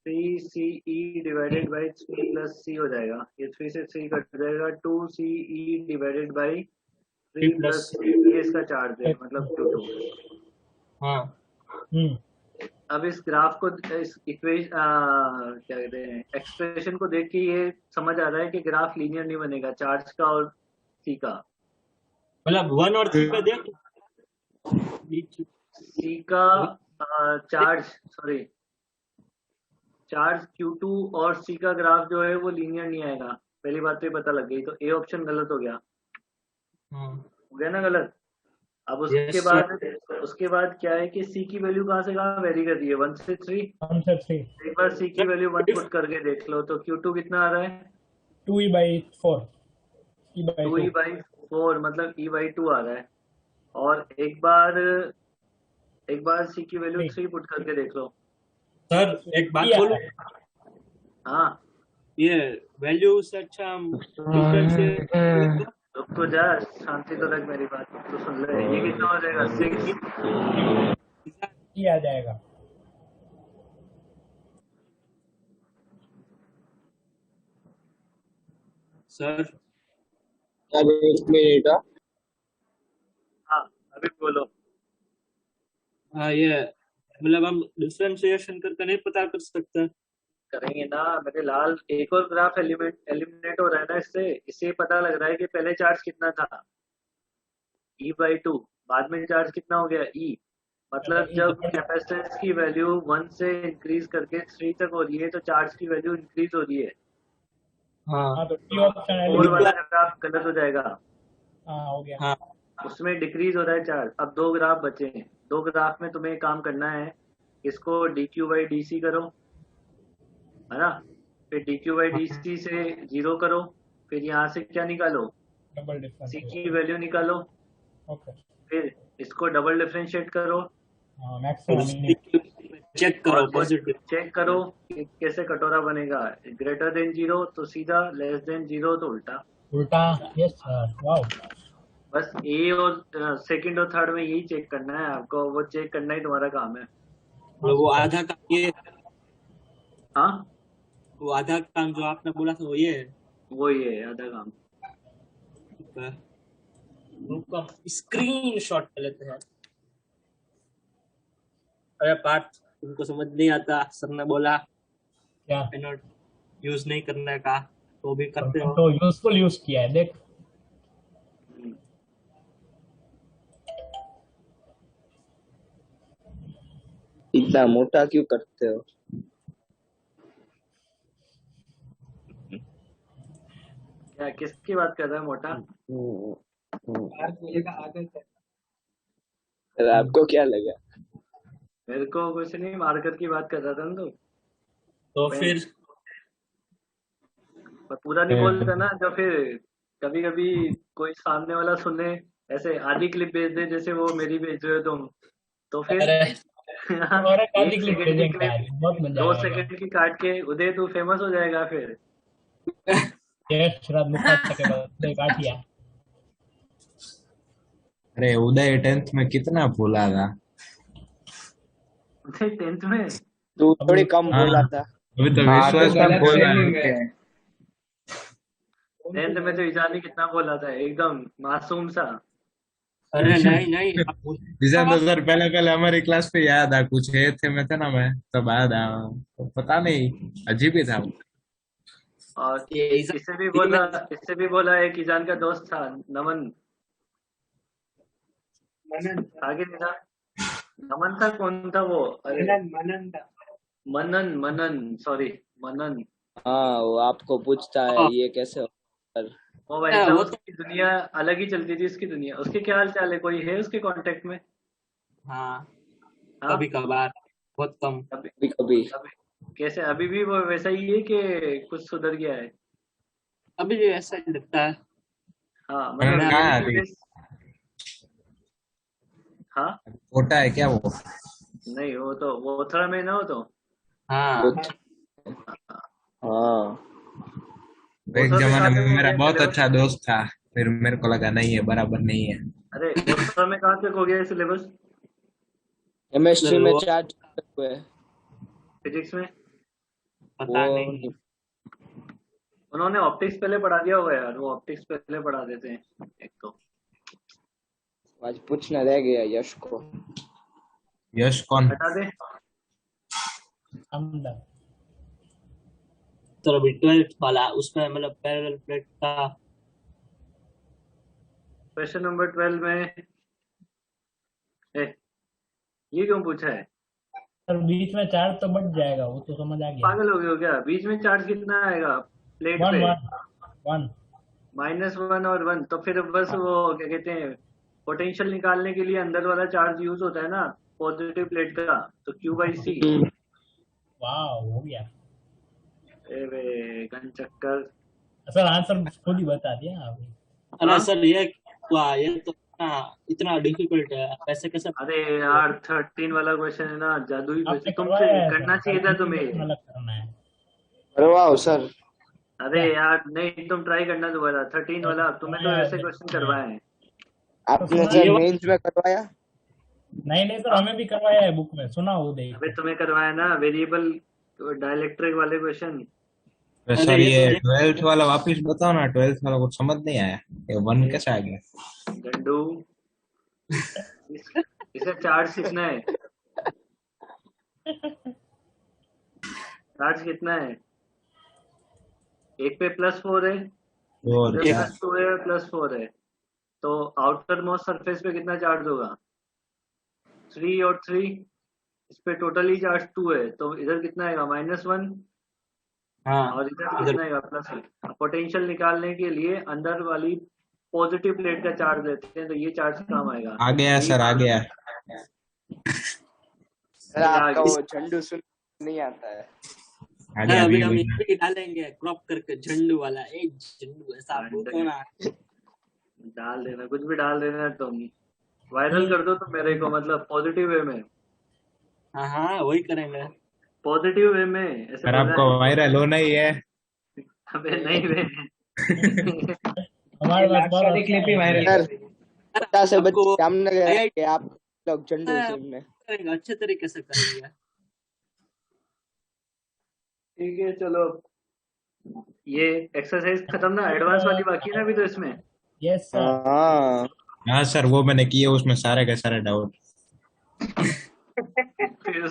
3CE divided by 3 plus C हो जाएगा, ये 3 से 3 कट जाएगा, 2CE डिवाइडेड बाई 3 प्लस सी, ये इसका चार्ज है मतलब Q2। हाँ अब इस ग्राफ को, इस इक्वेशन क्या कहते हैं, एक्सप्रेशन को देख के ये समझ आ रहा है कि ग्राफ लीनियर नहीं बनेगा चार्ज का और सी का। मतलब 1 और 3 पे देख सी का चार्ज Q2 और सी का ग्राफ जो है वो लीनियर नहीं आएगा, पहली बात तो ये पता लग गई। तो ए ऑप्शन गलत हो गया, हो गया ना गलत। अब उसके बाद क्या है कि सी की वैल्यू कहाँ से कहाँ वेरी कर रही है, 1 से 3। 1 से 3, एक बार सी की वैल्यू 1 पुट करके देख लो तो Q2 कितना आ रहा है, 2E/4, 2E/4 मतलब E/2 आ रहा है। और एक बार सी की वैल्यू 3 पुट करके देख लो। सर एक बात बोलूं, हाँ ये वैल्यू से अच्छा हम डिफरेंशिएट रुक तो जा, शांति तो रख, मेरी बात तो सुन ले। ये कितना हो जाएगा, 6 E आ जाएगा। सर अब 1 मिनट। हाँ अभी बोलो। हाँ ये मतलब हम डिफरेंशिएशन करके नहीं पता कर सकते। करेंगे ना मेरे लाल, एक और ग्राफ एलिमिनेट हो रहा है ना इससे पता लग रहा है कि पहले चार्ज कितना था, E/2, बाद में चार्ज कितना हो गया, E। मतलब जब कैपेसिटेंस की वैल्यू 1 से इंक्रीज करके 3 तक हो रही है तो चार्ज की वैल्यू इंक्रीज हो रही है। हाँ तो टी ऑप्शन और वाला ग्राफ गलत हो जाएगा, हो गया। हाँ उसमें डिक्रीज हो रहा है चार्ज। अब 2 ग्राफ बचे हैं, 2 ग्राफ में तुम्हें काम करना है, इसको dq/dc करो, है ना, फिर dq/dc से 0 करो, फिर यहाँ से क्या निकालो, डबल डिफरेंस। c की वैल्यू निकालो, ओके, फिर इसको डबल डिफरेंशिएट करो, मैक्सिमम चेक करो पॉजिटिव। चेक करो कि कैसे कटोरा बनेगा, ग्रेटर देन 0 तो सीधा, लेस देन 0 तो उल्टा। Yes sir, wow. बस ए और सेकंड और थर्ड में यही चेक करना है आपको, वो चेक करना ही तुम्हारा काम है। वो आधा काम ये, हाँ वो आधा काम जो आपने बोला था वो ये है। वो ही है आधा काम। रुको स्क्रीन शॉट कर लेते हैं। अरे पार्ट तुमको समझ नहीं आता, सर ने बोला क्या नोट यूज नहीं करने का, तो भी करते हो। तो यूजफुल यूज किया है, देख। इतना मोटा क्यों करते हो? क्या किसकी बात कर रहा है मोटा? अरे आपको क्या लगा? मेरे को कुछ नहीं, मार्कर की बात कर रहा था ना। तो फिर पर पूरा नहीं बोलता ना, जो फिर कभी कभी कोई सामने वाला सुने, ऐसे आधी क्लिप भेज दे जैसे वो मेरी भेज रहे हो तुम, तो फिर और एक आधी क्लिप भेजेंगे यार, बहुत मजा 2 आएगा। सेकंड की काट के उदय तू फेमस हो जाएगा फिर। शरद मुखर्जी के बाद काटिया। अरे उदय 10th में कितना बोला था? उदय 10th में तू थोड़ी कम हाँ, बोला था। अभी तो विश्वास में बोल रहा है। 10th में तो ईजानी कितना बोला था, एकदम मासूम सा। अरे नहीं विजय सर पहले हमारी क्लास पे याद आ, कुछ है थे में था ना, मैं तब याद आ, तो पता नहीं अजीब ही था वो। और इससे भी बोला एक ईजान का दोस्त था, नमन आगे नहीं था, नमन था, कौन था वो? अरे मनन सॉरी मनन। हाँ वो आपको पूछता है ये कैसे हो। वो भाई साहब उसकी दुनिया अलग ही चलती थी, उसकी दुनिया। उसके क्या हाल चाल है, कोई है उसके कांटेक्ट में? हाँ कभी कभार, बहुत कम। कभी कभी। कैसे अभी भी वो वैसा ही है कि कुछ सुधर गया है? अभी भी ऐसा ही लगता है। हाँ कहाँ है अभी? हाँ छोटा है क्या वो? नहीं, वो तो वो थोड़ा में ना, हो तो हाँ हाँ एक जमाने में मेरा बहुत अच्छा दोस्त था, फिर मेरे को लगा नहीं है, बराबर नहीं है। अरे वो में कहाँ तक हो गया सिलेबस? केमिस्ट्री में 4 हुए, फिजिक्स में पता वो नहीं। उन्होंने ऑप्टिक्स पहले पढ़ा दिया होगा यार, वो ऑप्टिक्स पहले पढ़ा देते हैं एक तो। आज पूछना रह गया यश को। यश कौन? हटा दे। हमदा। तो अभी 12th वाला उसमें मतलब पैरेलल प्लेट का क्वेश्चन नंबर 12 में ये क्यों पूछा है? सर बीच में चार्ज तो बढ़ जाएगा, वो तो समझ आ गया। पागल हो गए हो क्या? बीच में चार्ज कितना आएगा प्लेट वन पे? वन -1 और 1, तो फिर बस वो क्या कहते हैं, पोटेंशियल निकालने के लिए अंदर वाला चार्ज यूज होता है ना पॉजिटिव प्लेट का, तो Q/C। वाह हो गया गन चक्कर। सर, आंसर खुद ही बता दिया आपने। अरे सर ये तो इतना डिफिकल्ट है, ऐसे कैसे? अरे यार 13 वाला क्वेश्चन है ना, जादुई आपने क्वेश्चन, करवाया तुमसे है करना सर, चाहिए था तुम्हें। अलग करना है। करवाओ सर। अरे यार नहीं, तुम ट्राई करना दोबारा 13 वाला, तुम्हें तो ऐसे क्वेश्चन करवाए हैं। आपने सर मेंस में करवाया? नहीं सर, हमें भी करवाया है बुक में, सुना हो देख। अबे तुम्हें करवाया ना वेरिएबल डाइलेक्ट्रिक वाले क्वेश्चन। सर ये 12th वाला वापिस बताओ ना, 12th वाला कुछ समझ नहीं आया, ये 1 कैसे आ गया? गंडू इसे चार्ज कितना है? चार्ज कितना है? एक पे +4 है, और +2 है, +4 है, तो आउटर मोस्ट सरफेस पे कितना चार्ज होगा? 3 और 3, इस पे टोटली चार्ज 2 है, तो इधर कितना आएगा? -1। हाँ, और इधर कितना आएगा? +1। पोटेंशियल निकालने के लिए अंदर वाली पॉजिटिव प्लेट का चार्ज लेते हैं, तो ये चार्ज काम आएगा। आ गया सर, आ गया। सर आपका वो झंडू सुन नहीं आता है। आ गया अभी अभी हम अभी। ये भी डालेंगे क्रॉप करके झंडू वाला, एक झंडू ऐसा बोलते ना। डाल देना, कुछ भी डाल देना, तुम वायरल कर दो तो मेरे को, मतलब पॉजिटिव वे में। हाँ वही करेंगे। पॉजिटिव वे में ऐसे सर बोलना आपको है। वायरल होना ही है। अबे नहीं वे हमारे पास बहुत वाली क्लिप ही वायरल कर दी। 50 आपको बच्चे सामने गए कि आप लोग झंडू हाँ, सुनने। करेंगे, अच्छे तरीके से करेंगे। ठीक है चलो, ये एक्सरसाइज खत्म ना, एडवांस वाली बाकी है ना अभी तो इसमें। Yes sir. हाँ हाँ सर, वो मैंने किए, उसमें सारे के सारे डाउट। फिर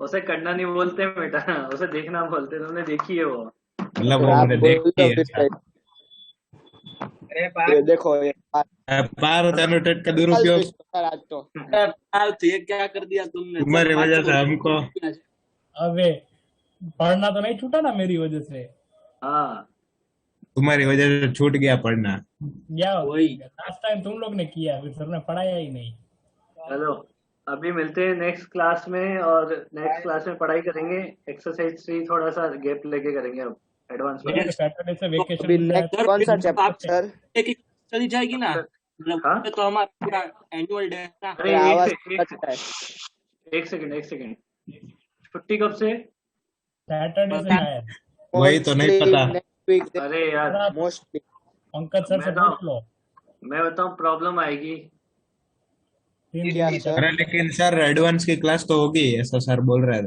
उसे करना नहीं बोलते बेटा, उसे देखना बोलते, तुमने देखी है वो। मतलब वो आप मैंने बोल देखी दो है। फिर। ये देखो ये पार्थ एनोटेट का दुरुपयोग सर आज तो तो ये क्या कर दिया तुमने? तुम्हारी वजह से हमको। अबे पढ़ना तो नहीं छूटा ना मेरी वजह से। हाँ तुम्हारी वजह से छूट गया पढ़ना। क्या वही। लास्ट टाइम तुम लोग ने किया, फिर सर ने पढ़ाया ही नहीं। चलो अभी मिलते हैं नेक्स्ट क्लास में, और नेक्स्ट क्लास में पढ़ाई करेंगे। एक्सरसाइज 3 थोड़ा सा गैप लेके करेंगे अब, एडवांस में। सैटरडे से अभी वेकेशन नेक्स्ट कौन सा चैप्टर सर? एक चली जाएगी ना, मतलब हाँ? तो हमारा पूरा एनुअल डे है ना। अरे आवाज एक कटता है। सेकंड, छुट्टी कब से? सैटरडे से शायद। वही तो नहीं पता। नेक्स्ट वीक अरे यार मोस्टली। पंकज सर से पूछ लो। मैं बताऊं प्रॉब्लम आएगी। 3 क्या दिन सर? अरे लेकिन सर एडवांस की क्लास तो होगी, ऐसा सर बोल रहे थे,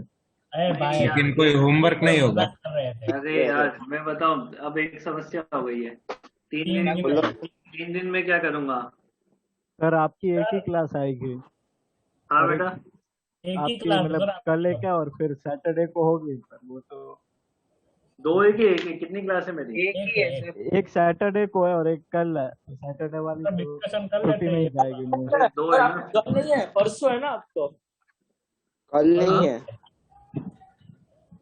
अरे भाई लेकिन कोई होमवर्क नहीं होगा। मजाक कर रहे थे। अरे यार मैं बताऊं, अब एक समस्या हो गई है। 3 दिन में क्या करूंगा? सर आपकी एक ही क्लास आएगी। हाँ बेटा, एक ही आपकी क्लास मतलब कल एक है और फिर सैटरडे को होगी सर वो तो। 2 एक ही कितनी क्लास है मेरी? एक ही है सर। एक सैटरडे को है और एक कल है। सैटरडे वाली तो डिस्कशन कर छुट्टी लेते नहीं हैं। जाएगी मेरी। 2 है ना? कल नहीं है, परसों है ना आपको। कल नहीं है।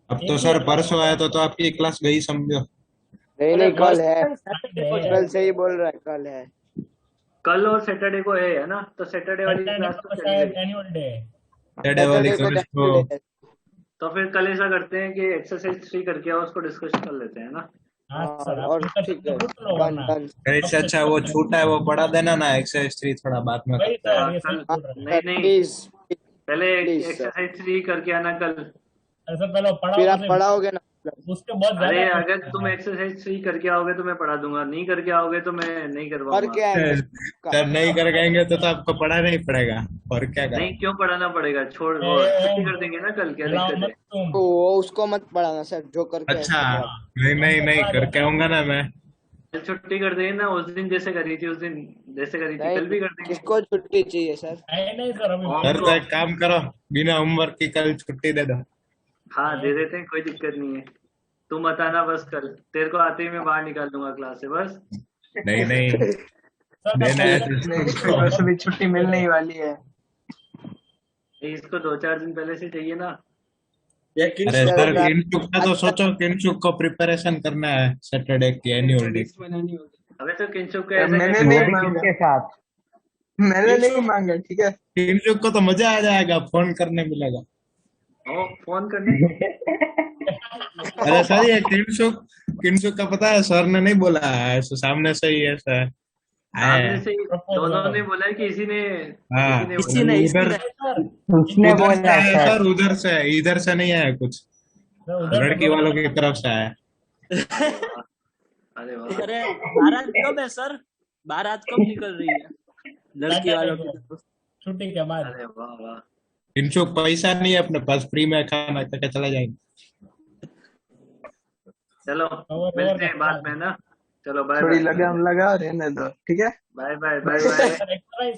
अब तो सर परसों आया तो आपकी क्लास गई समझो। नहीं कल है। सैटरडे को कल से ही बोल रहा है, कल है। कल और सैटरडे को है ना, तो सैटरडे वाली क्लास तो चली शायद गई। एनुअल डे है। सैटरडे वाली सैटरडे क्लास को को है। तो फिर कल ऐसा करते हैं कि एक्सरसाइज 3 करके आओ, उसको डिस्कस कर लेते हैं ना। हाँ सर, आप और पंकज सर ठीक से है, पूछ लो डन वरना। डन। इससे अच्छा वो छूटा है वो पढ़ा देना ना, एक्सरसाइज 3 थोड़ा बाद में वही करते हैं। सर, ये सही बोल रहे हैं। नहीं प्लीज पहले Please, sir. एक्सरसाइज 3 करके आना कल। अरे सर पहले फिर पढ़ाओ आप उसे। पढ़ाओगे ना। उसके बहुत अरे ज्यादा अगर तुम एक्सरसाइज 3 करके आओगे तो मैं पढ़ा दूंगा, नहीं करके आओगे तो मैं नहीं और करवाऊंगा। क्या है सर नहीं कर गएंगे तो आपको पढ़ाना नहीं पड़ेगा, और क्या नहीं करें। क्यों पढ़ाना पड़ेगा, छोड़ वो छुट्टी कर देंगे ना कल, क्या हिलाओ दिक्कत मत है। तुम। तो वो उसको मत पढ़ाना सर, जो करके अच्छा, ऐसे पढ़ा। नहीं नहीं नहीं करके आऊंगा ना मैं। कल छुट्टी कर देंगे ना, उस दिन जैसे करी थी, उस दिन जैसे करी थी कल भी नहीं, कर देंगे। किसको छुट्टी चाहिए सर? नहीं नहीं सर, अभी और सर तो एक काम करो, बिना होमवर्क की कल छुट्टी दे दो। हाँ दे देते हैं, कोई दिक्कत नहीं है। तू मत आना बस कल, तेरे को आते ही मैं बाहर निकाल दूंगा क्लास से बस। नहीं नहीं सर नहीं मैं नहीं नहीं, बस अभी छुट्टी मिलने ही वाली है। इसको 2-4 दिन पहले से चाहिए ना। या अरे किन सर किंचुक का तो सोचो, किंचुक को प्रिपरेशन करना है सैटरडे की एनुअल डे। अबे तो किंचुक का ऐसा मैंने कैसे नहीं बोल- मांगा, के साथ मैंने नहीं मांगा, ठीक है। किंचुक को तो मजा आ जाएगा, फोन करने मिलेगा। ओ फोन करने। अरे सर ये किंचुक किंचुक का पता है, सर ने नहीं बोला है, ऐसे सामने से ही ऐसा है सामने है। से ही दोनों ने बोला है कि इसी ने हाँ इसी ने बोला है? उधर उसने उधर से बोला है सर। सर, उधर से है, इधर से नहीं है कुछ, उधर लड़की वालों की तरफ से है। अरे वाह, अरे बारात कब है सर? बारात कब निकल रही है लड़की वालों की तरफ? छुट्टी के बाद। अरे वाह वाह। किंचुक पैसा नहीं है अपने पास, फ्री में खाना करके चला जाएंगे। चलो और मिलते हैं बाद में ना। चलो बाय थोड़ी बाय लगाम लगा रहने दो, ठीक है। Bye bye bye bye. Exercise